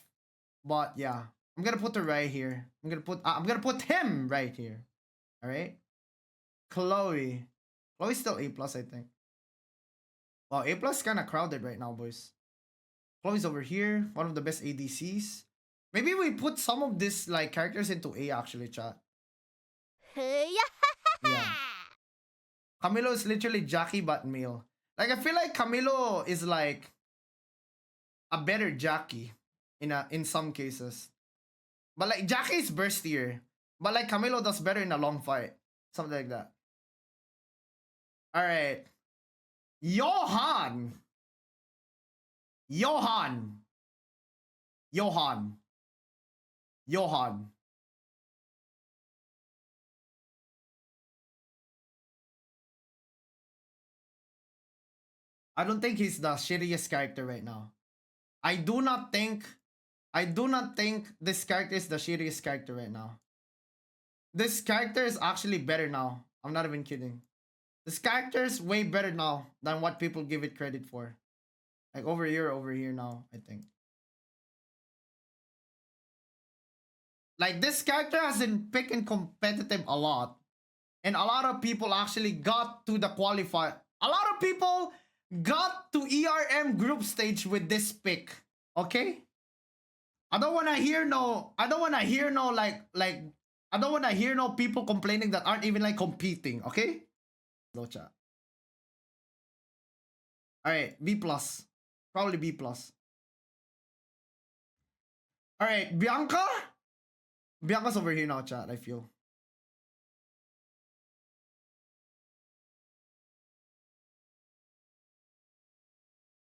But yeah, I'm gonna put her right here. I'm gonna put him right here. All right, Chloe. Chloe's still A plus, I think. Well, A plus kind of crowded right now, boys. Chloe's over here, one of the best ADCs. Maybe we put some of these like characters into A actually, chat. Yeah. Camilo is literally Jackie but male. Like I feel like Camilo is like a better Jackie in some cases. But like Jackie is burstier. But like Camilo does better in a long fight. Something like that. Alright. Johan. Johan. Johan. Johan. I don't think he's the shittiest character right now. I do not think this character is the shittiest character right now. This character is actually better now. I'm not even kidding. This character is way better now than what people give it credit for. Like over here now, I think. Like this character has been picked in competitive a lot. And a lot of people actually got to the qualify. A lot of people got to ERM group stage with this pick. Okay? I don't wanna hear no people complaining that aren't even like competing, okay? No chat. Alright, B plus. Probably B plus. Alright, Bianca? Bianca's over here now, chat, I feel.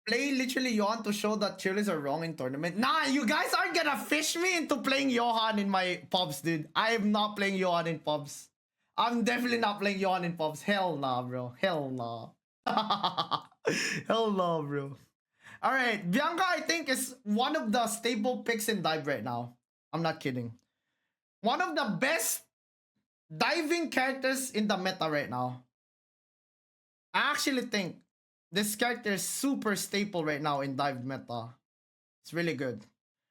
Play literally Johan to show that cheerleaders are wrong in tournament. Nah, you guys aren't gonna fish me into playing Johan in my pubs, dude. I am not playing Johan in pubs. I'm definitely not playing Johan in pubs. Hell nah, bro. Hell nah. Hell nah, bro. Alright, Bianca, I think, is one of the staple picks in dive right now. I'm not kidding. One of the best diving characters in the meta right now. I actually think this character is super staple right now in dive meta. It's really good.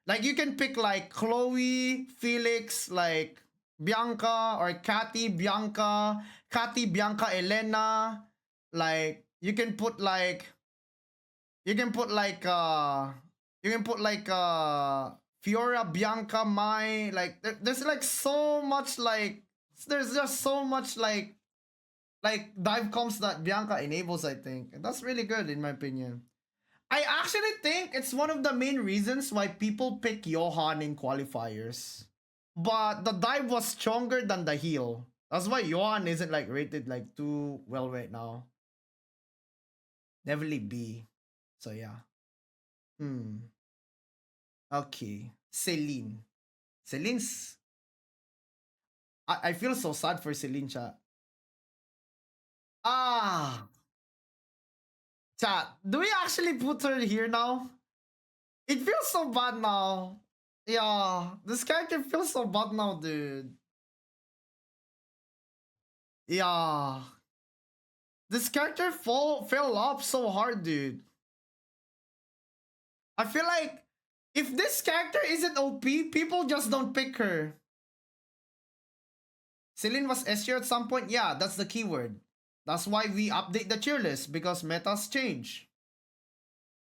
Like you can pick like Chloe, Felix, like Bianca or Cathy, Bianca, Cathy, Bianca, Elena. Like you can put like Fiora, Bianca, Mai. Like there's like so much like there's just so much like dive comps that Bianca enables, I think. And that's really good in my opinion. I actually think it's one of the main reasons why people pick Johan in qualifiers. But the dive was stronger than the heal. That's why Johan isn't like rated like too well right now. Definitely B. So yeah. Okay. Celine. Celine's I feel so sad for Celine, chat. Ah, chat, do we actually put her here now? It feels so bad now. Yeah, this character feels so bad now, dude. Yeah. This character fell off so hard, dude. I feel like if this character isn't OP, people just don't pick her. Celine was S tier at some point? Yeah, that's the keyword. That's why we update the tier list, because metas change.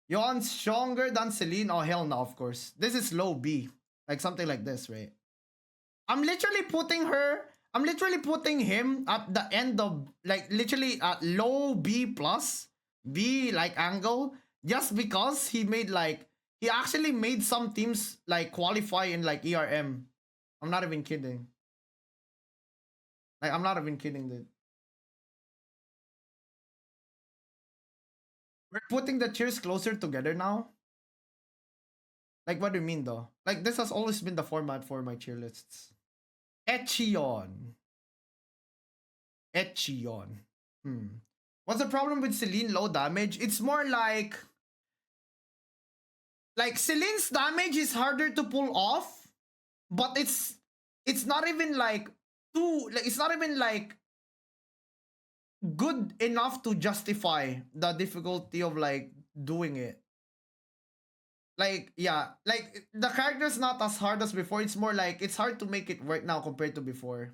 Johan's stronger than Celine? Oh, hell no, of course. This is low B. Like something like this, right? I'm literally putting him at the end of, like, literally at low B plus, B, like, angle, just because he actually made some teams, like, qualify in, like, ERM. I'm not even kidding. Like, I'm not even kidding, dude. We're putting the tiers closer together now? Like, what do you mean, though? Like, this has always been the format for my tier lists. Echion. Echion. What's the problem with Celine low damage? It's more like Celine's damage is harder to pull off, but it's not even like it's not even like good enough to justify the difficulty of like doing it. Like, yeah, like the character's not as hard as before. It's more like it's hard to make it work now compared to before.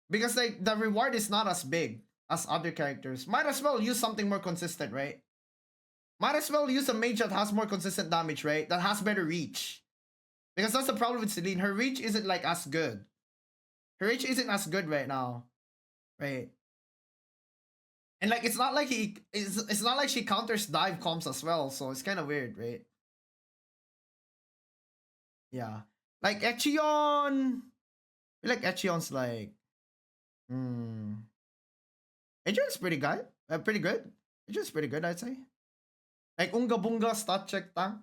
Because like the reward is not as big as other characters. Might as well use something more consistent, right? Might as well use a mage that has more consistent damage, right? That has better reach. Because that's the problem with Celine. Her reach isn't like as good. Her reach isn't as good right now, right? And like it's not like it's not like she counters dive comps as well, so it's kind of weird, right? Yeah, like Echion. I feel like Echion's like, Echion's pretty good. Pretty good. Echion's pretty good, I'd say. Like Unga Bunga stat check tank.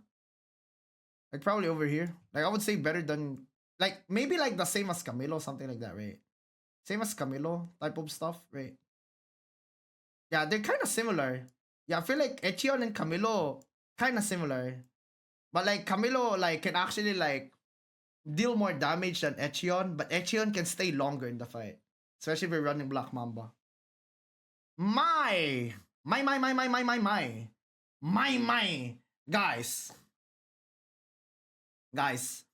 Like probably over here. Like I would say better than, like maybe like the same as Camilo, something like that, right? Same as Camilo type of stuff, right? Yeah, they're kind of similar. Yeah, I feel like Echion and Camilo kind of similar. But like Camilo like can actually like deal more damage than Echion, but Echion can stay longer in the fight. Especially if you're running Black Mamba. My my my my my my my my my guys. Guys.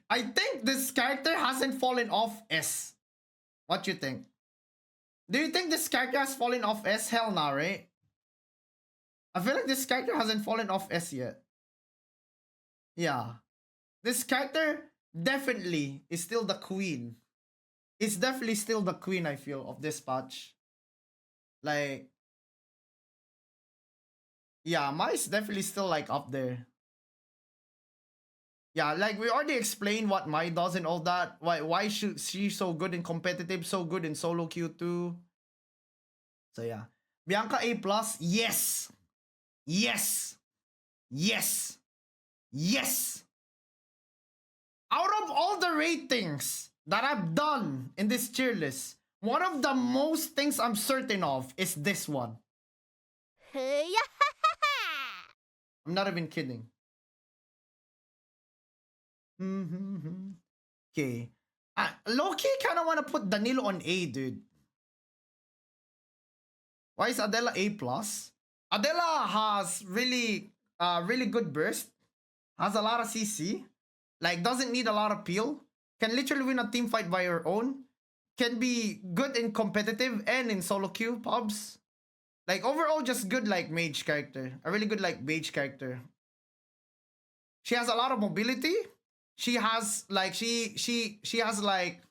I think this character hasn't fallen off S. What you think? Do you think this character has fallen off S? Hell no, right? I feel like this character hasn't fallen off S yet. Yeah. This character definitely is still the queen. It's definitely still the queen, I feel, of this patch. Like, yeah, Mai is definitely still like up there. Yeah, like we already explained what Mai does and all that. Why should she so good in competitive, so good in solo Q2? So yeah. Bianca A+, yes. Yes. Yes. Yes. Out of all the ratings that I've done in this tier list, one of the most things I'm certain of is this one. I'm not even kidding. Okay. Low-key kind of want to put Danilo on A, dude. Why is Adela A+? Adela has really good burst. Has a lot of CC. Like, doesn't need a lot of peel. Can literally win a team fight by her own. Can be good in competitive and in solo queue pubs. Like, overall, just good, like, mage character. A really good, like, mage character. She has a lot of mobility. She has, like, she has, like,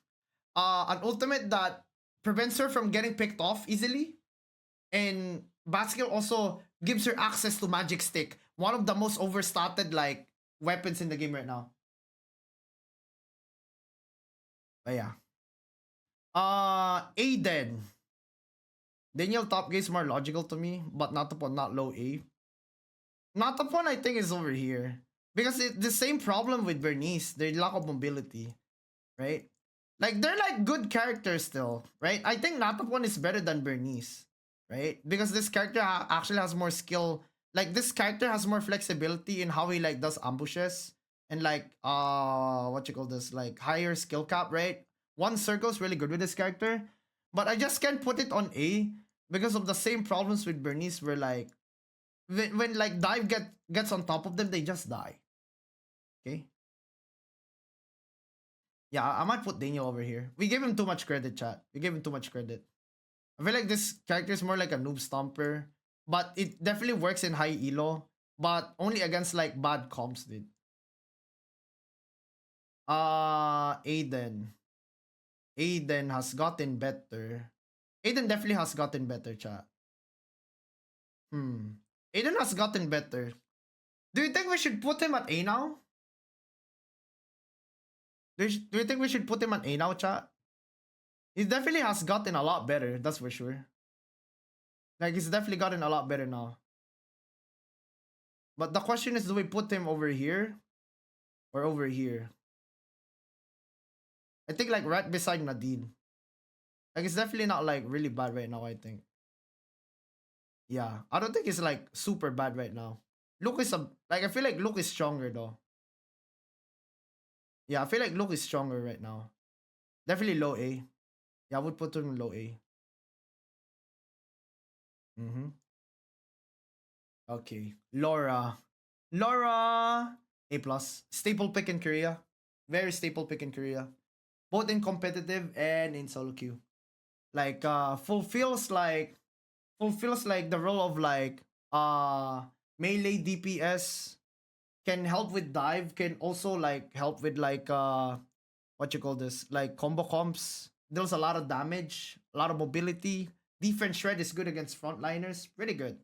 an ultimate that prevents her from getting picked off easily. And Basquiat also gives her access to Magic Stick. One of the most overstated, like, weapons in the game right now. But yeah. Aiden. Daniel top is more logical to me, but not upon not low A. Not upon I think is over here. Because it's the same problem with Bernice. Their lack of mobility. Right? Like they're like good characters still, right? I think Natapon is better than Bernice, right? Because this character actually has more skill. Like this character has more flexibility in how he like does ambushes and like what you call this, like higher skill cap, right? One circle is really good with this character, but I just can't put it on A because of the same problems with Bernice, where like when like dive gets on top of them, they just die. Okay. Yeah, I might put Daniel over here. We gave him too much credit, chat. We gave him too much credit. I feel like this character is more like a noob stomper, but it definitely works in high elo, but only against like bad comps, dude. Aiden. Aiden has gotten better. Aiden definitely has gotten better, chat. Aiden has gotten better. Do you think we should put him at A now? Do you think we should put him at A now, chat? He definitely has gotten a lot better, that's for sure. Like, he's definitely gotten a lot better now. But the question is, do we put him over here? Or over here? I think, like, right beside Nadine. Like, it's definitely not, like, really bad right now, I think. Yeah. I don't think it's, like, super bad right now. Luke is, like, I feel like Luke is stronger, though. Yeah, I feel like Luke is stronger right now. Definitely low A. Yeah, I would put him in low A. Okay. Laura. Laura! A+. Staple pick in Korea. Very staple pick in Korea. both in competitive and in solo queue. Like fulfills like the role of like melee DPS, can help with dive, can also like help with like what you call this, like combo comps, deals a lot of damage, a lot of mobility. Defense shred is good against frontliners, pretty good.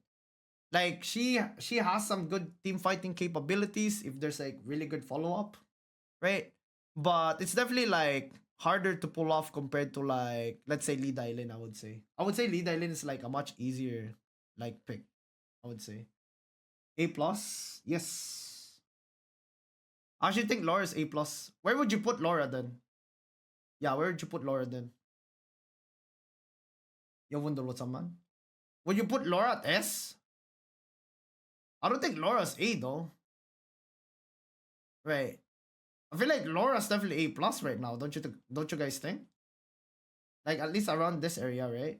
Like she has some good team fighting capabilities if there's like really good follow up, right? But it's definitely like harder to pull off compared to like, let's say, Lee Dailin. I would say Lee Dailin is like a much easier like pick. I would say A plus. Yes, I actually think Laura's A plus. Where would you put Laura then? Yeah, where would you put Laura then? Jag wonder what someone. Would you put Laura at S? I don't think Laura's A though. Right. I feel like Laura's definitely A plus right now. Don't you guys think? Like at least around this area, right?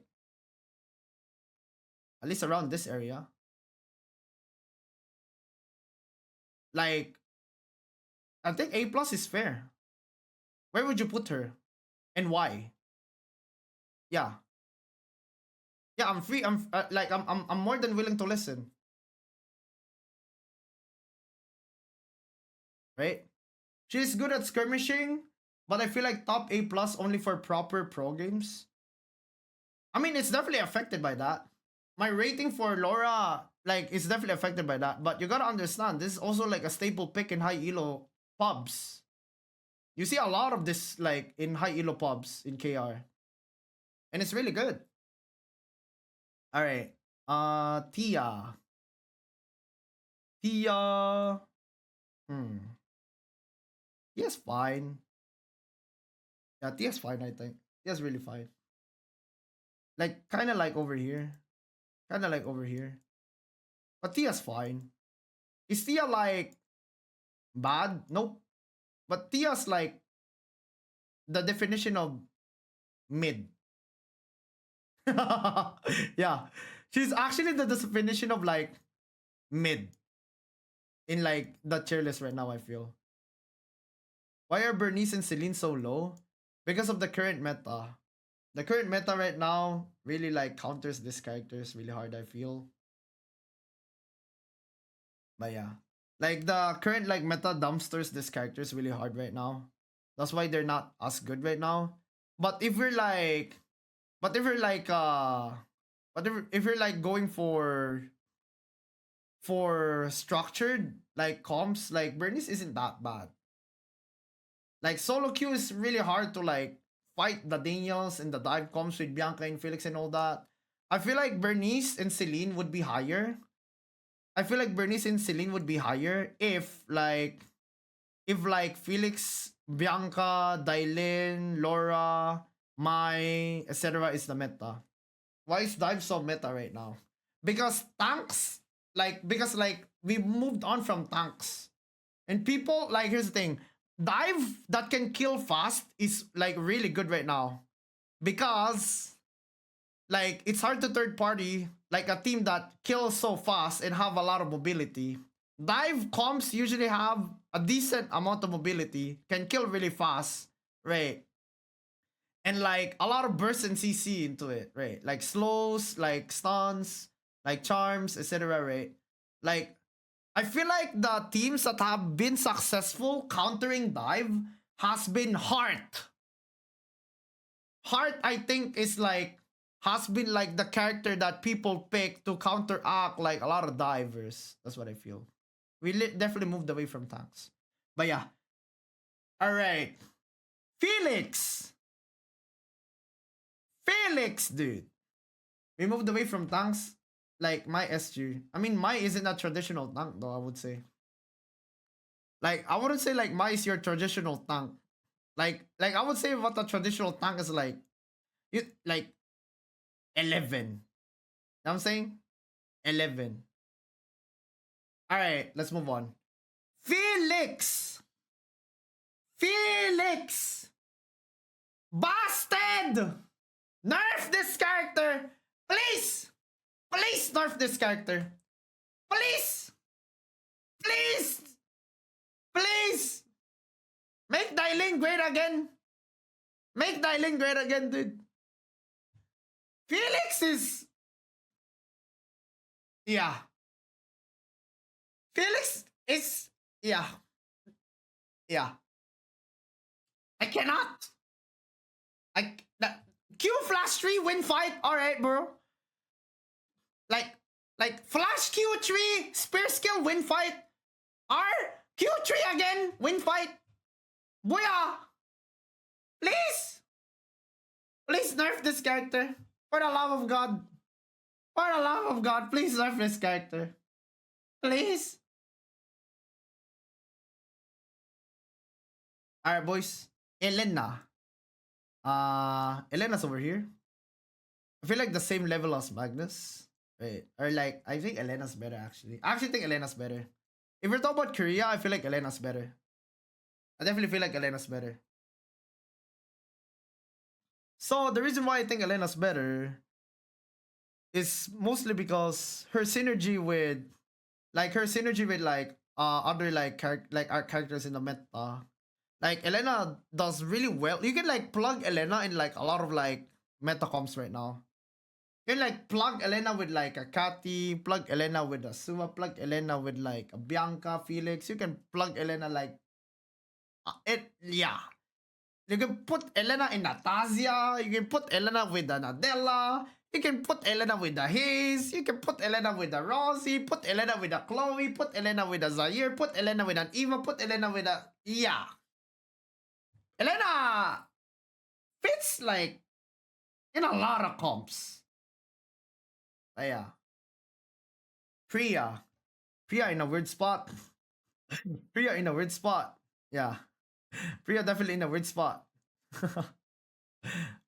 At least around this area. Like I think A plus is fair. Where would you put her? And why? Yeah. Yeah, I'm free. I'm more than willing to listen. Right? She's good at skirmishing, but I feel like top A plus only for proper pro games. I mean, it's definitely affected by that. My rating for Laura, like, is definitely affected by that. But you gotta understand, this is also like a staple pick in high elo pubs. You see a lot of this like in high elo pubs in KR, and it's really good. All right, Tia, Tia, hmm, Tia's fine. Yeah, Tia's fine. I think Tia's really fine. Like, kind of like over here, kind of like over here. But Tia's fine. Is Tia like bad? Nope. But Tia's like the definition of mid. Yeah. She's actually the definition of like mid in like the tier list right now, I feel. Why are Bernice and Celine so low? Because of the current meta. The current meta right now really like counters these characters really hard, I feel. But yeah. Like the current like meta dumpsters these characters really hard right now. That's why they're not as good right now. But if we're like but if you're like if you're like going for structured like comps, like Bernice isn't that bad. Like solo queue is really hard to like fight the Daniels and the dive comps with Bianca and Felix and all that. I feel like Bernice and Celine would be higher. I feel like Bernice and Celine would be higher if like Felix, Bianca, Dailin, Laura, Mai, etc. is the meta. Why is dive so meta right now? Because tanks, because like we moved on from tanks. And people, like, here's the thing, dive that can kill fast is like really good right now. Because like it's hard to third party like a team that kills so fast and have a lot of mobility. Dive comps usually have a decent amount of mobility, can kill really fast, right? And like a lot of burst and CC into it, right? Like slows, like stuns, like charms, etc. Right? Like I feel like the teams that have been successful countering dive has been Heart. Heart, I think, is like has been like the character that people pick to counteract like a lot of divers. That's what I feel. We definitely moved away from tanks, but yeah. All right, Felix. Felix, dude. We moved away from tanks like my SG. I mean, my isn't a traditional tank though, I would say. Like, I wouldn't say like my is your traditional tank. Like I would say what a traditional tank is like. You like 11. You know what I'm saying? 11. Alright, let's move on. Felix! Felix! Bastard! Nerf this character! Please! Please nerf this character! Please! Please! Please! Make Dailin great again! Make Dylan great again, dude. Felix is, yeah. Felix is, yeah, yeah. I cannot. That Q flash 3 win fight. All right, bro. Like flash Q3 spear skill win fight. R Q3 again win fight. Booyah! Please, please nerf this character for the love of God. For the love of God, please nerf this character. Please. All right, boys. Elena. Elena's over here. I feel like the same level as Magnus. Wait, or like, I think Elena's better actually. I actually think Elena's better. If we're talking about Korea, I feel like Elena's better. I definitely feel like Elena's better. So the reason why I think Elena's better is mostly because her synergy with, other like our characters in the meta. Like Elena does really well. You can like plug Elena in like a lot of like meta comps right now. You can like plug Elena with like a Katy, plug Elena with a Suma, plug Elena with like a Bianca, Felix. You can plug Elena like yeah. You can put Elena in Natasha. You can put Elena with a Nadella. You can put Elena with the Hayes. You can put Elena with the Rosie. Put Elena with a Chloe. Put Elena with a Zaire. Put Elena with an Eva. Put Elena with a, yeah. Elena fits like in a lot of comps. Yeah. Priya. Priya in a weird spot. Priya in a weird spot. Yeah. Priya definitely in a weird spot.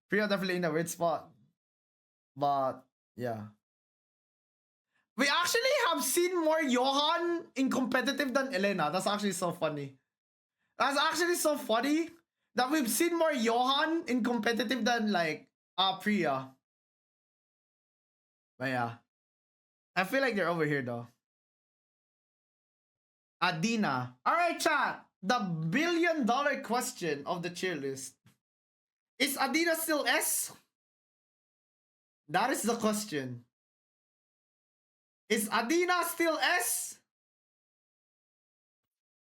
Priya definitely in a weird spot. But yeah. We actually have seen more Johan in competitive than Elena. That's actually so funny. That's actually so funny that we've seen more Johan in competitive than like Priya. But yeah. I feel like they're over here though. Adina. Alright, chat. The $1 billion question of the tier list. Is Adina still S? That is the question. Is Adina still S?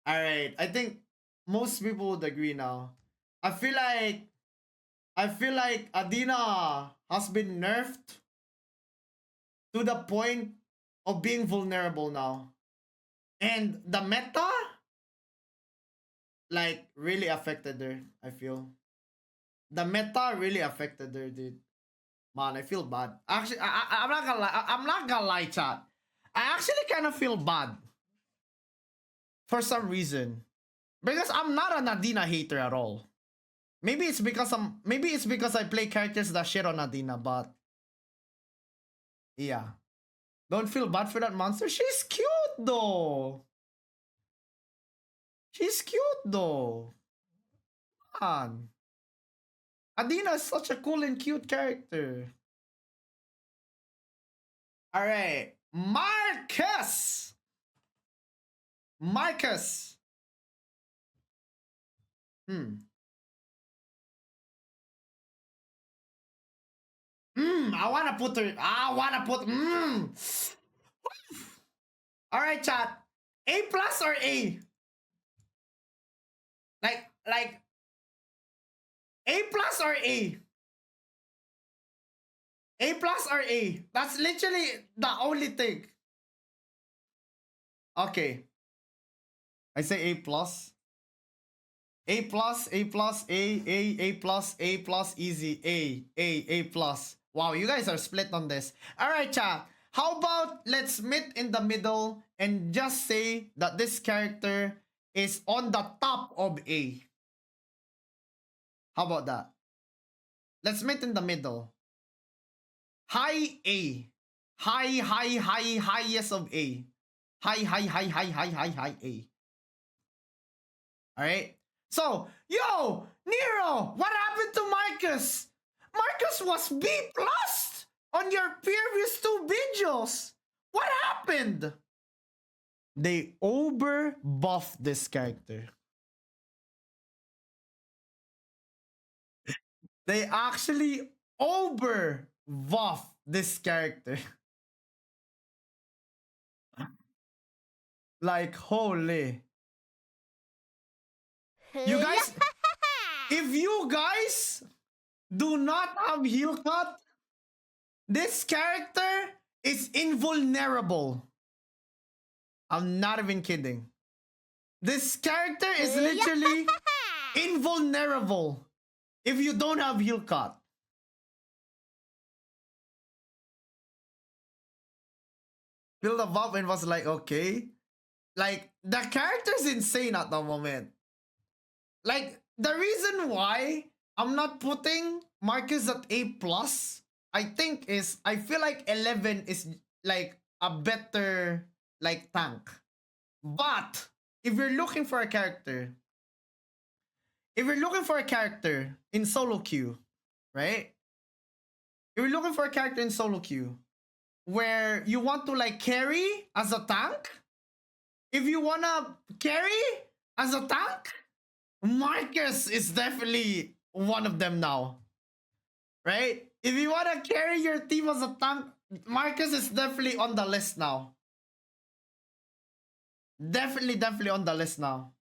Alright, I think most people would agree now. I feel like Adina has been nerfed to the point of being vulnerable now. And the meta like really affected her, I feel. The meta really affected her, dude. Man, I feel bad. Actually, I'm not gonna lie. I'm not gonna lie, chat. I actually kind of feel bad for some reason because I'm not a Nadina hater at all. Maybe it's because I play characters that shit on Nadina, but yeah. Don't feel bad for that monster. She's cute though. She's cute though. Man. Adina is such a cool and cute character. Alright. Marcus. I wanna put her. Alright, chat. A plus or A? Like A plus or A? A plus or A? That's literally the only thing. Okay. I say A plus. A plus, A plus, A plus, easy. A plus. Wow, you guys are split on this. Alright, chat. How about let's meet in the middle and just say that this character is on the top of A. How about that? Let's meet in the middle. High A. Highest of A. High A. Alright? So, yo, Nero, what happened to Marcus? Marcus was B plus on your previous 2 videos. What happened? They over buffed this character. They actually over buff this character. Like, holy. You guys, if you guys do not have heal cut, this character is invulnerable. I'm not even kidding. This character is literally invulnerable if you don't have heal cut. Build a buff and was like, okay. Like, the character's insane at the moment. Like, the reason why I'm not putting Marcus at A+, I think is, I feel like 11 is like a better like tank. But if you're looking for a character, in solo queue, right? If you're looking for a character in solo queue where you want to like carry as a tank, if you wanna carry as a tank, Marcus is definitely one of them now. Right? If you wanna carry your team as a tank, Marcus is definitely on the list now. Definitely on the list now.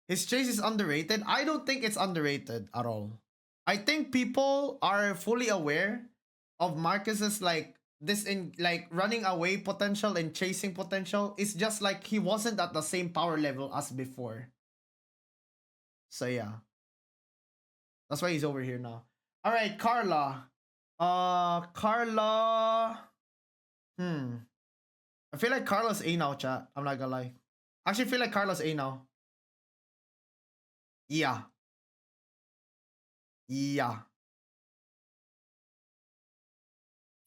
His chase is underrated. I don't think it's underrated at all. I think people are fully aware of Marcus's like this in like running away potential and chasing potential. It's just like he wasn't at the same power level as before. So yeah. That's why he's over here now. Alright, Carla. Carla. I feel like Carla's A now, chat. I'm not gonna lie. I actually feel like Carla's A now. Yeah. Yeah.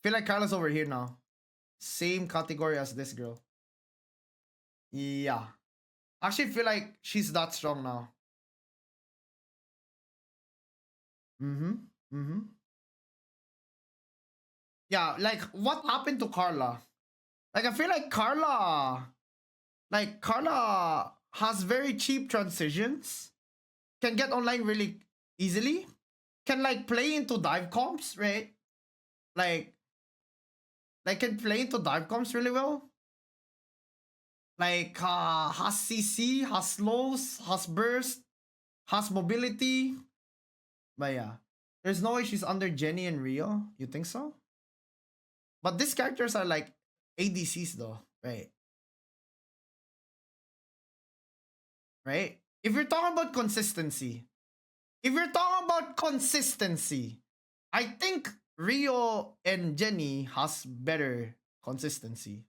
Feel like Carla's over here now. Same category as this girl. Yeah. Actually feel like she's that strong now. Yeah, like what happened to Carla? Like I feel like Carla has very cheap transitions. Can get online really easily. Can like play into dive comps, right? Like can play into dive comps really well. Like has CC, has slows, has burst, has mobility. But yeah. There's no way she's under Jenny and Rio. You think so? But these characters are like ADCs though, right? Right? If you're talking about consistency, I think Rio and Jenny has better consistency.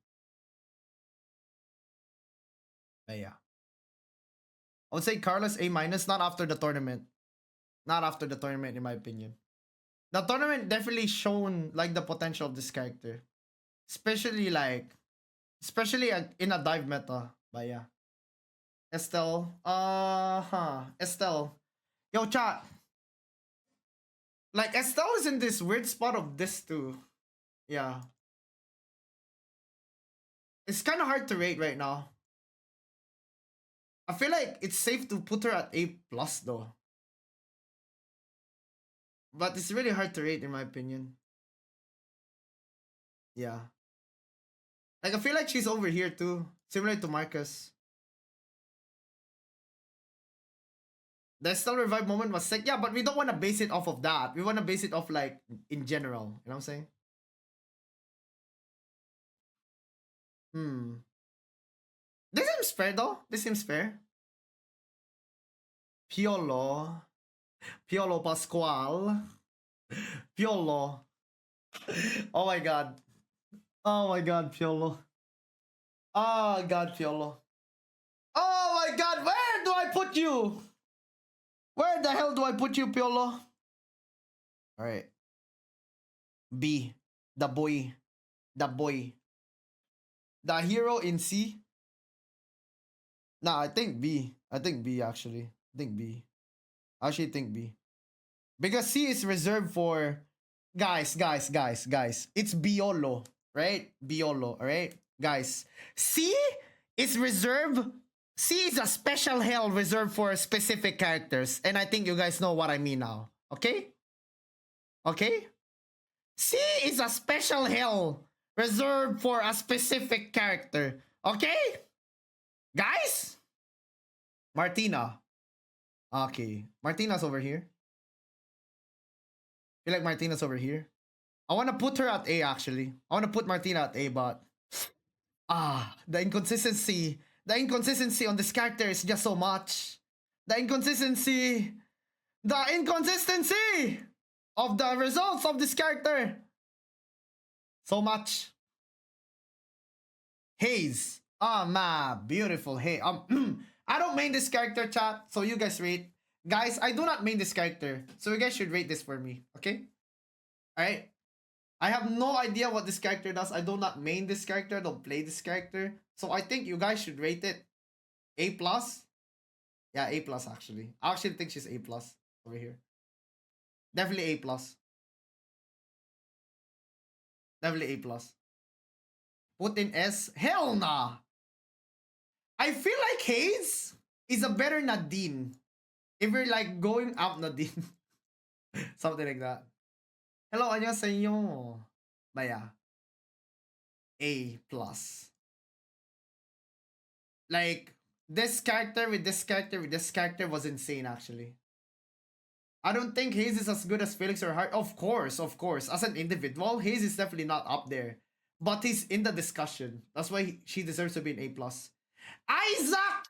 But yeah. I would say Carlos A minus, not after the tournament. Not after the tournament, in my opinion. The tournament definitely shown like the potential of this character. Especially in a dive meta. But yeah. Estelle. Estelle. Yo, chat. Like, Estelle is in this weird spot of this too. Yeah. It's kind of hard to rate right now. I feel like it's safe to put her at A+ though. But it's really hard to rate in my opinion. Yeah. Like, I feel like she's over here too. Similar to Marcus. The Estelle revive moment was sick. Yeah, but we don't want to base it off of that. We want to base it off like in general. You know what I'm saying? This seems fair though. This seems fair. Piolo. Piolo Pascual. Piolo. Oh my god. Oh my god, Piolo. Oh god, Piolo. Oh my god, where do I put you? Where the hell do I put you, Piolo? Alright. B. The boy. The boy. The hero in C. Nah, I think B. I think B actually. I think B. I actually think B. Because C is reserved for guys. It's Biolo, right? Biolo, alright? Guys. C is reserved C is a special hell reserved for specific characters, and I think you guys know what I mean now. Okay? Okay? C is a special hell reserved for a specific character. Okay? Guys? Martina. Okay. Martina's over here. Feel like Martina's over here. I want to put her at A actually. I want to put Martina at A, but the inconsistency. The inconsistency on this character is just so much. The inconsistency. The inconsistency of the results of this character. So much. Haze. Beautiful Haze. I don't main this character, chat, so you guys rate. Guys, I do not main this character, so you guys should rate this for me, okay? Alright? I have no idea what this character does. I do not main this character, I don't play this character. So I think you guys should rate it A+. Yeah, A+, actually. I actually think she's A+ over here. Definitely A+. Definitely A+. Put in S? Hell nah! I feel like Haze is a better Nadine. If we're like going up Nadine. Something like that. Hello, 안녕하세요. But yeah. A+. Like, this character with this character with this character was insane actually. I don't think Haze is as good as Felix or Hart. Of course. As an individual, Haze is definitely not up there. But he's in the discussion. That's why she deserves to be an A+. Isaac!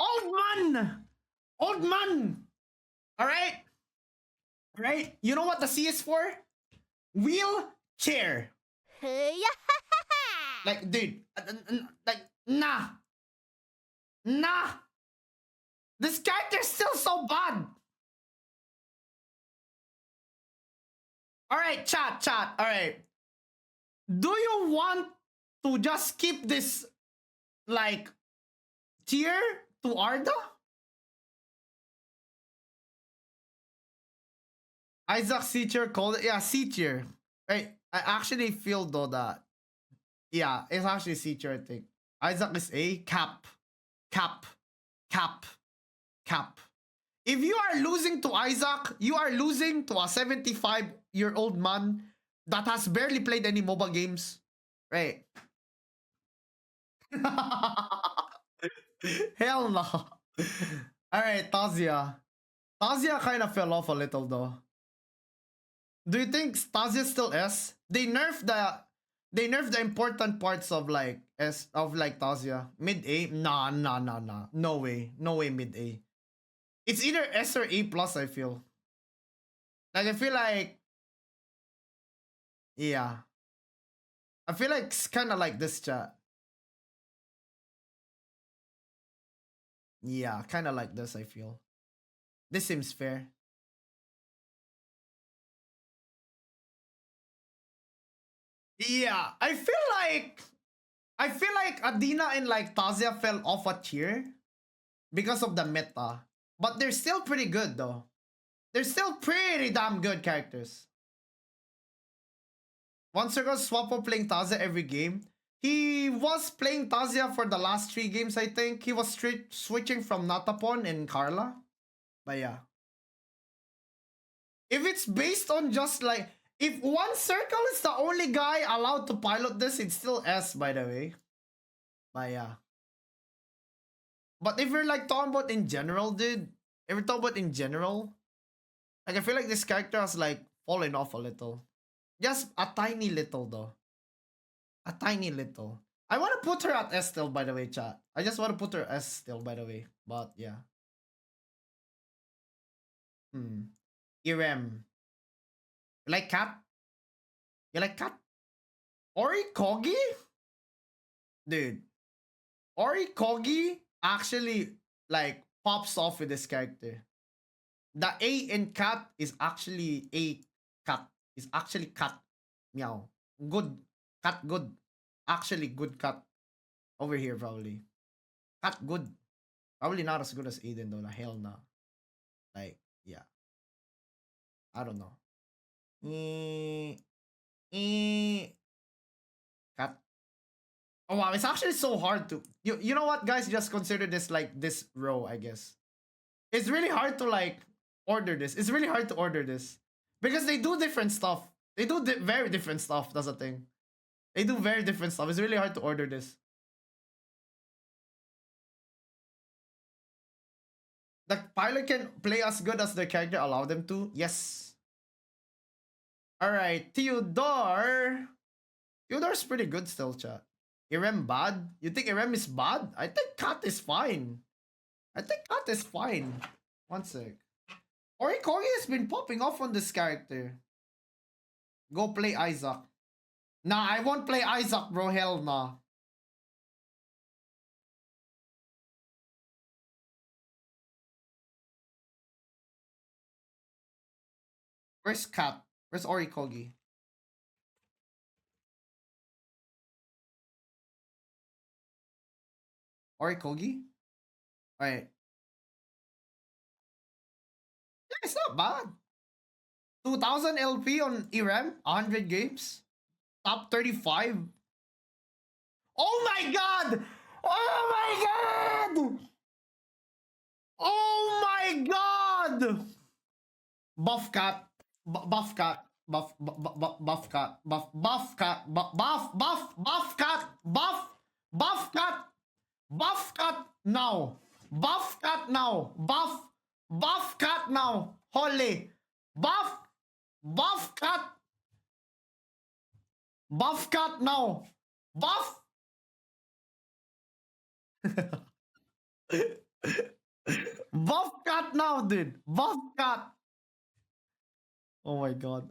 Old man! Old man! Alright? Right? You know what the C is for? Wheelchair. Like, dude. Like, nah. Nah. This character's still so bad. Alright, chat. Alright. Do you want to just keep this, like, tier to Arda? Isaac C tier called it. Yeah, C tier. Right. I actually feel though that. Yeah, it's actually C tier, I think. Isaac is A. Cap. If you are losing to Isaac, you are losing to a 75-year-old man that has barely played any MOBA games. Right. Hell no. Alright, Tazia. Tazia kind of fell off a little though. Do you think Tazia still S? They nerfed the important parts of like S of like Tazia. Mid A? Nah. No way mid A. It's either S or A+, I feel. Like I feel like, yeah. I feel like it's kinda like this, chat. Yeah, kinda like this, I feel. This seems fair. Yeah, I feel like Adina and like Tazia fell off a tier because of the meta. But they're still pretty good though. They're still pretty damn good characters. One circle Swappo playing Tazia every game. He was playing Tazia for the last 3 games, I think. He was switching from Natapon and Carla. But yeah. If it's based on just like, if one circle is the only guy allowed to pilot this, it's still S, by the way. But yeah. But if we're like talking about in general, dude, if we're talking about in general, like I feel like this character has like fallen off a little. Just a tiny little though. A tiny little. I want to put her at S still, by the way, chat. I just want to put her S still, by the way. But yeah. ERM. You like cat? You like cat? Ori Kogi? Dude. Ori Kogi actually like pops off with this character. The A in cat is actually a cat. Is actually cat. Meow. Good. Cat good. Actually good cat. Over here probably. Cat good. Probably not as good as Aiden though. Hell no. Like, yeah. I don't know. Cat. Oh wow, it's actually so hard to you know what guys, just consider this like this row, I guess. It's really hard to like order this. It's really hard to order this because they do different stuff. They do very different stuff. That's the thing. They do very different stuff. It's really hard to order this. The pilot can play as good as the character allow them to. Yes. All right, Theodore. Theodore's pretty good still, chat. ERM bad? You think ERM is bad? I think Cat is fine. I think Cat is fine. One sec. Orikogi has been popping off on this character. Go play Isaac. Nah, I won't play Isaac, bro. Hell nah. Where's Cat? Where's Orikogi? Orikogi? Alright. Yeah, it's not bad. 2000 LP on ERM, 100 games, top 35. Oh my god! Oh my god! Oh my god! Buff cat, buff cat, buff cat, buff cat, buff cat, buff cat, buff cat now, buff cat now, buff cat now, holy, buff cat, buff cat now, buff. Buff cat now, dude. Buff cat. Oh my god.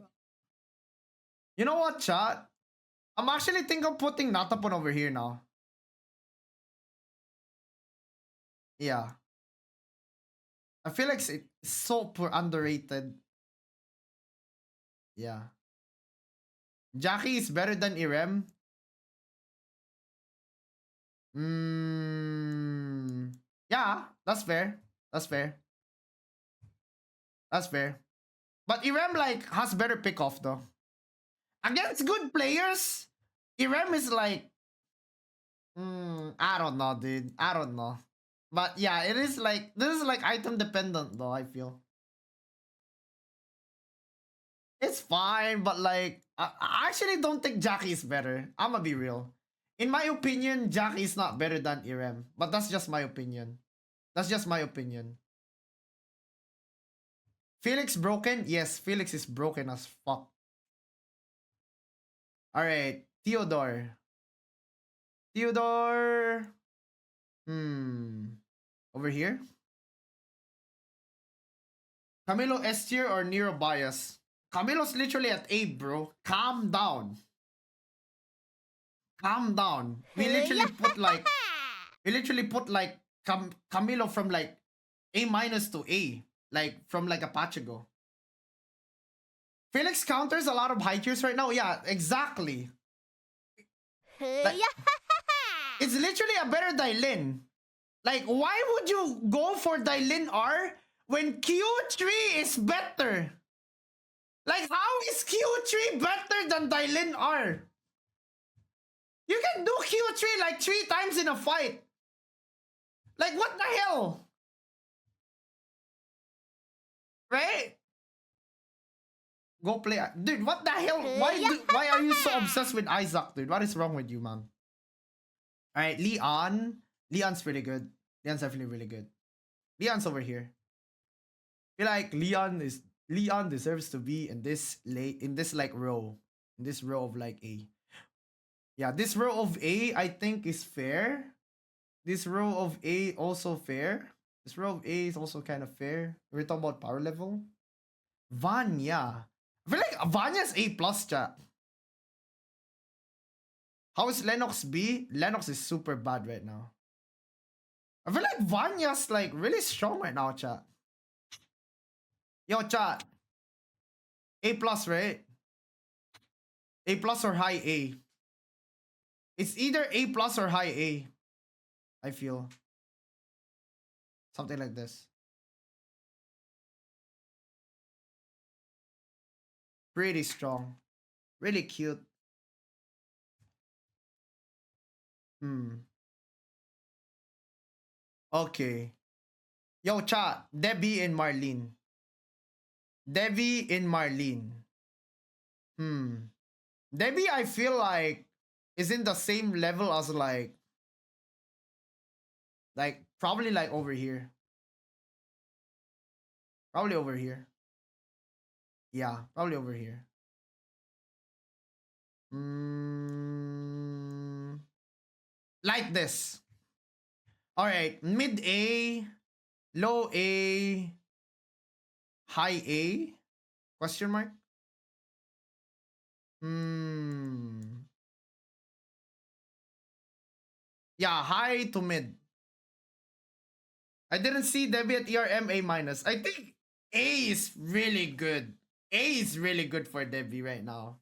You know what, chat? I'm actually thinking of putting Natapon over here now. Yeah. I feel like it's super underrated. Yeah. Jackie is better than Irem. Yeah, that's fair. That's fair. That's fair. But Irem like has better pick off though. Against good players, Irem is like I don't know, dude. I don't know. But yeah, it is like this is like item dependent though, I feel. It's fine, but like I actually don't think Jackie is better. I'ma be real. In my opinion, Jackie is not better than Irem. But that's just my opinion. That's just my opinion. Felix broken? Yes, Felix is broken as fuck. Alright, Theodore. Theodore. Over here? Camilo S tier or Nero bias? Camilo's literally at 8, bro. Calm down. Calm down. We literally put like Camilo from like A minus to A. Like from like a patch ago. Felix counters a lot of high tiers right now. Yeah, exactly. Like, it's literally a better Dailin. Like, why would you go for Dailin R when Q3 is better? Like, how is Q3 better than Dailin R? You can do Q3 like 3 times in a fight. Like, what the hell? Right? Go play. Dude, what the hell? Why are you so obsessed with Isaac, dude? What is wrong with you, man? Alright, Leon. Leon's pretty good. Leon's definitely really good. Leon's over here. I feel like Leon deserves to be in this like row. In this row of like A. Yeah, this row of A I think is fair. This row of A also fair. This row of A is also kind of fair. We're talking about power level. Vanya. I feel like Vanya's A plus, chat. How is Lennox B? Lennox is super bad right now. I feel like Vanya's like really strong right now, chat. Yo, chat. A plus, right? A plus or high A. It's either A plus or high A. I feel. Something like this. Pretty strong. Really cute. Hmm. Okay. Yo, chat. Debbie and Marlene. Debbie and Marlene. Hmm. Debbie, I feel like is in the same level as like probably like over here. Probably over here. Yeah, probably over here. Mm, like this. All right, mid A, low A, high A? Question mark. Hmm. Yeah, high to mid. I didn't see Debbie at ERM A minus. I think A is really good. A is really good for Debbie right now.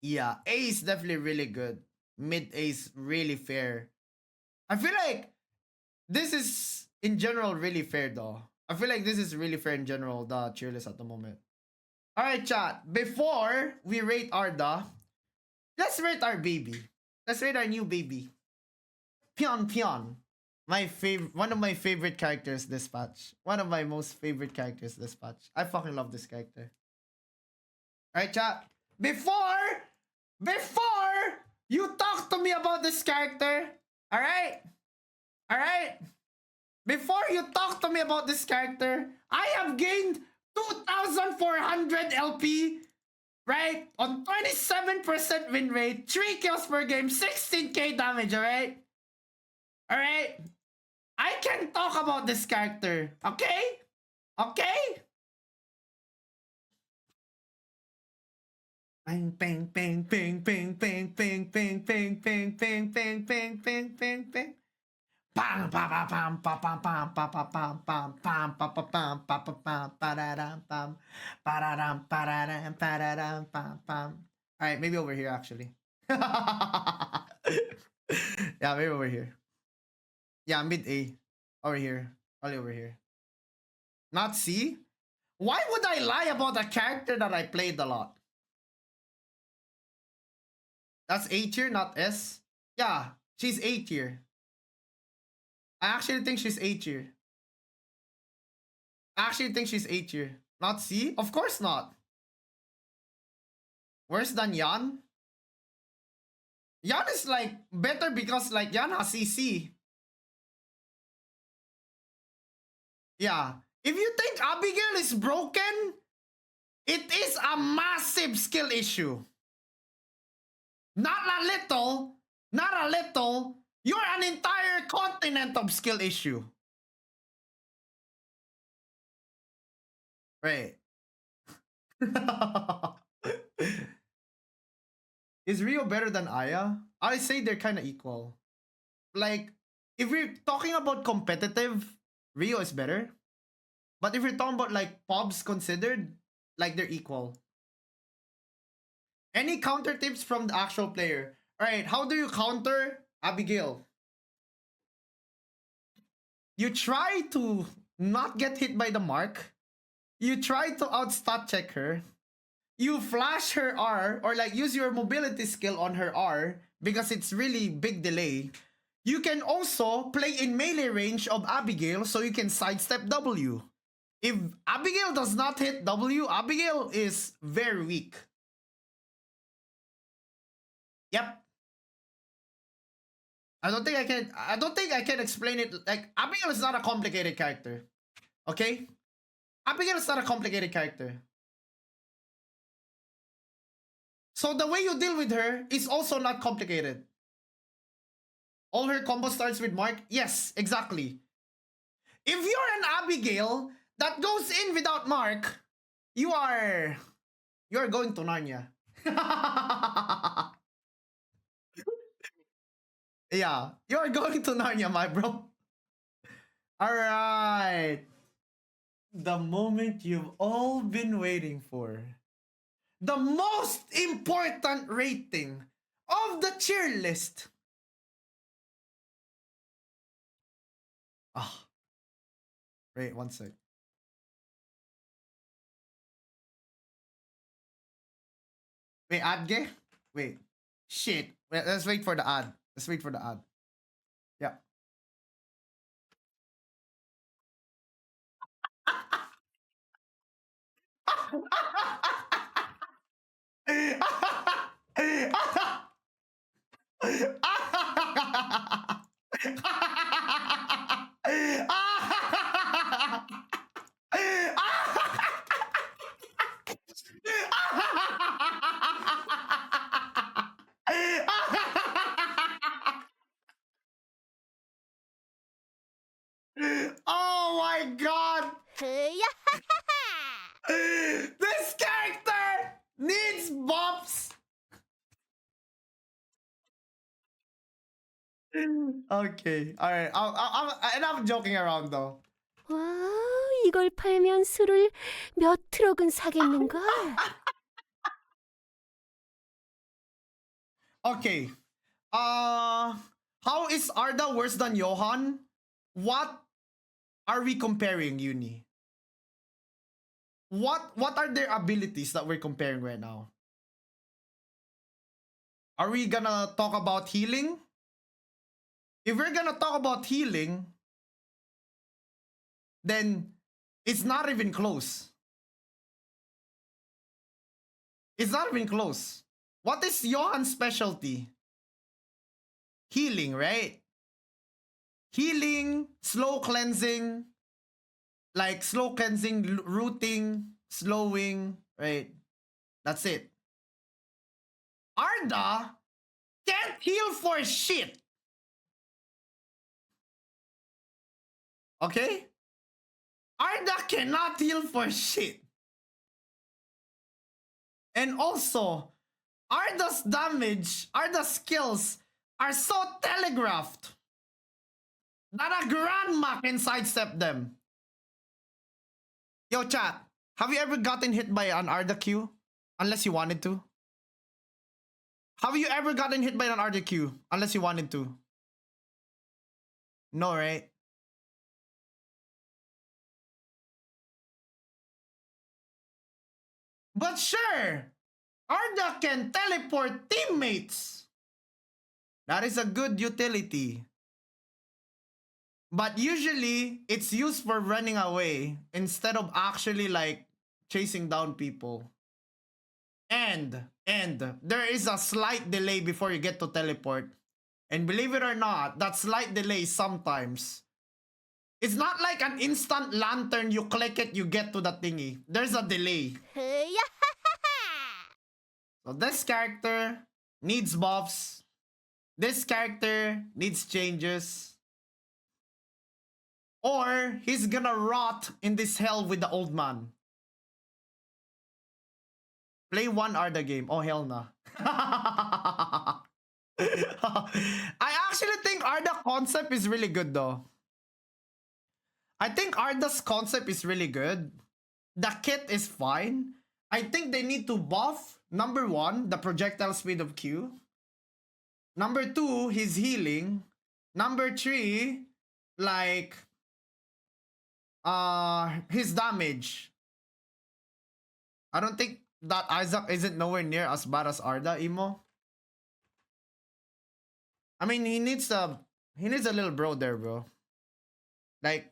Yeah, A is definitely really good. Mid A is really fair. I feel like this is in general really fair though. I feel like this is really fair in general, the tier list at the moment. Alright, chat. Before we rate Arda, let's rate our baby. Let's rate our new baby. Pion Pion. My favorite, one of my favorite characters, Dispatch. One of my most favorite characters, Dispatch. I fucking love this character. Alright, chat. Before you talk to me about this character, alright? Alright? Before you talk to me about this character, I have gained 2,400 LP, right? On 27% win rate, 3 kills per game, 16k damage, alright? Alright? I can talk about this character, okay? Okay? Bang, bang, bang, bang, bang, bang, bang, bang, bang, bang, bang, bang, bang, bang, bang, bang. Bam, ba, ba, bam, ba, ba, bam, ba, ba, bam, bam, bam, ba, ba, bam, ba, ba, bam, ba-da-dam, bam, ba-da-dam, ba-da-dam, ba-da-dam, bam, bam. All right, maybe over here actually. Yeah, maybe over here. Yeah, mid A. Over here. Probably over here. Not C? Why would I lie about a character that I played a lot? That's A tier, not S. Yeah, she's A tier. I actually think she's A tier. I actually think she's A tier. Not C? Of course not. Worse than Yan? Yan is like better because like Yan has CC. Yeah. If you think Abigail is broken, it is a massive skill issue. Not a little. Not a little. You're an entire continent of skill issue. Right. Is Rio better than Aya? I say they're kind of equal. Like, if we're talking about competitive, Rio is better. But if you're talking about like pubs considered, like they're equal. Any counter tips from the actual player? Alright, how do you counter Abigail? You try to not get hit by the mark. You try to outstat check her. You flash her R or like use your mobility skill on her R because it's really big delay. You can also play in melee range of Abigail so you can sidestep W. If Abigail does not hit W, Abigail is very weak. Yep. I don't think I can explain it. Like, Abigail is not a complicated character. Okay? Abigail is not a complicated character. So the way you deal with her is also not complicated. All her combo starts with Mark? Yes, exactly. If you're an Abigail that goes in without Mark, you're going to Narnia. Yeah, you're going to Narnia, my bro. Alright. The moment you've all been waiting for. The most important rating of the tier list. Ah, wait, one sec. Wait, Adge? Wait. Shit. Let's wait for the ad. Let's wait for the ad. Yeah. Oh my god! This character needs bops! Okay, alright. I'm joking around though. 와, 이걸 팔면 술을 몇 트럭은 사겠는걸? Okay. How is Arda worse than Johan? What are we comparing, Uni? What are their abilities that we're comparing right now? Are we gonna talk about healing? If we're gonna talk about healing, then it's not even close. It's not even close. What is Johan's specialty? Healing, right? Healing, slow cleansing, like slow cleansing, rooting, slowing, right? That's it. Arda can't heal for shit. Okay? Arda cannot heal for shit. And also, Arda's damage, Arda's skills are so telegraphed that a grandma can sidestep them. Yo, chat, have you ever gotten hit by an Arda Q? Unless you wanted to. Have you ever gotten hit by an Arda Q? Unless you wanted to. No, right? But sure, Arda can teleport teammates. That is a good utility. But usually, it's used for running away instead of actually like chasing down people. And there is a slight delay before you get to teleport. And believe it or not, that slight delay sometimes, it's not like an instant lantern, you click it, you get to the thingy. There's a delay. So this character needs buffs. This character needs changes. Or he's gonna rot in this hell with the old man. Play one Arda game. Oh, hell nah. I actually think Arda concept is really good though. I think Arda's concept is really good. The kit is fine. I think they need to buff, number 1, the projectile speed of Q. Number 2, his healing. Number 3, like his damage. I don't think that Isaac isn't nowhere near as bad as Arda, Emo. I mean, he needs a little bro there, bro. Like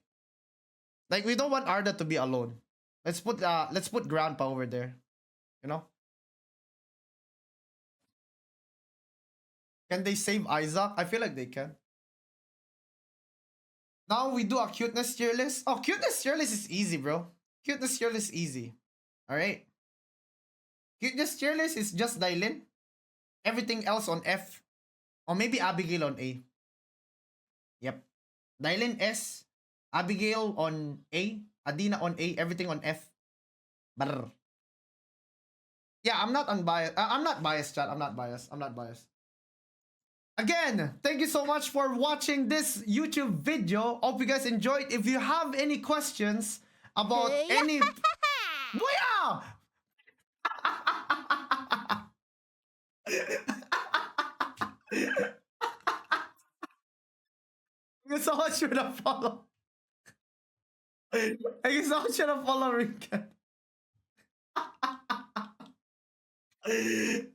we don't want Arda to be alone. Let's put Grandpa over there. You know? Can they save Isaac? I feel like they can. Now we do a cuteness tier list. Oh, cuteness tier list is easy, bro. Cuteness tier list is easy. Alright. Cuteness tier list is just Dylan. Everything else on F. Or maybe Abigail on A. Yep. Dylan S. Abigail on A. Adina on A. Everything on F. Brr. Yeah, I'm not unbiased. I'm not biased, chat. I'm not biased. Again, thank you so much for watching this YouTube video. Hope you guys enjoyed. If you have any questions about any... Booyah! Thank you so much for the follow. Thank you so much for the follow, Rican.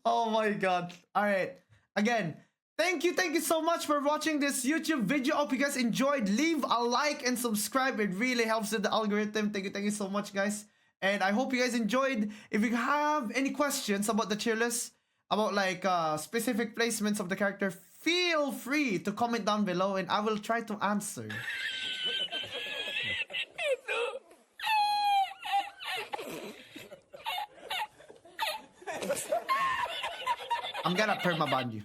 Oh my god. Alright. Again, thank you so much for watching this YouTube video. Hope you guys enjoyed. Leave a like and subscribe. It really helps with the algorithm. Thank you so much, guys. And I hope you guys enjoyed. If you have any questions about the tier list, about like specific placements of the character, feel free to comment down below and I will try to answer. I'm gonna permaban you.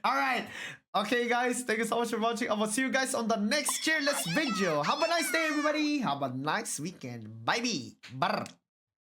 Alright. Okay, guys. Thank you so much for watching. I will see you guys on the next cheerless video. Have a nice day, everybody. Have a nice weekend. Bye-bye. Brr.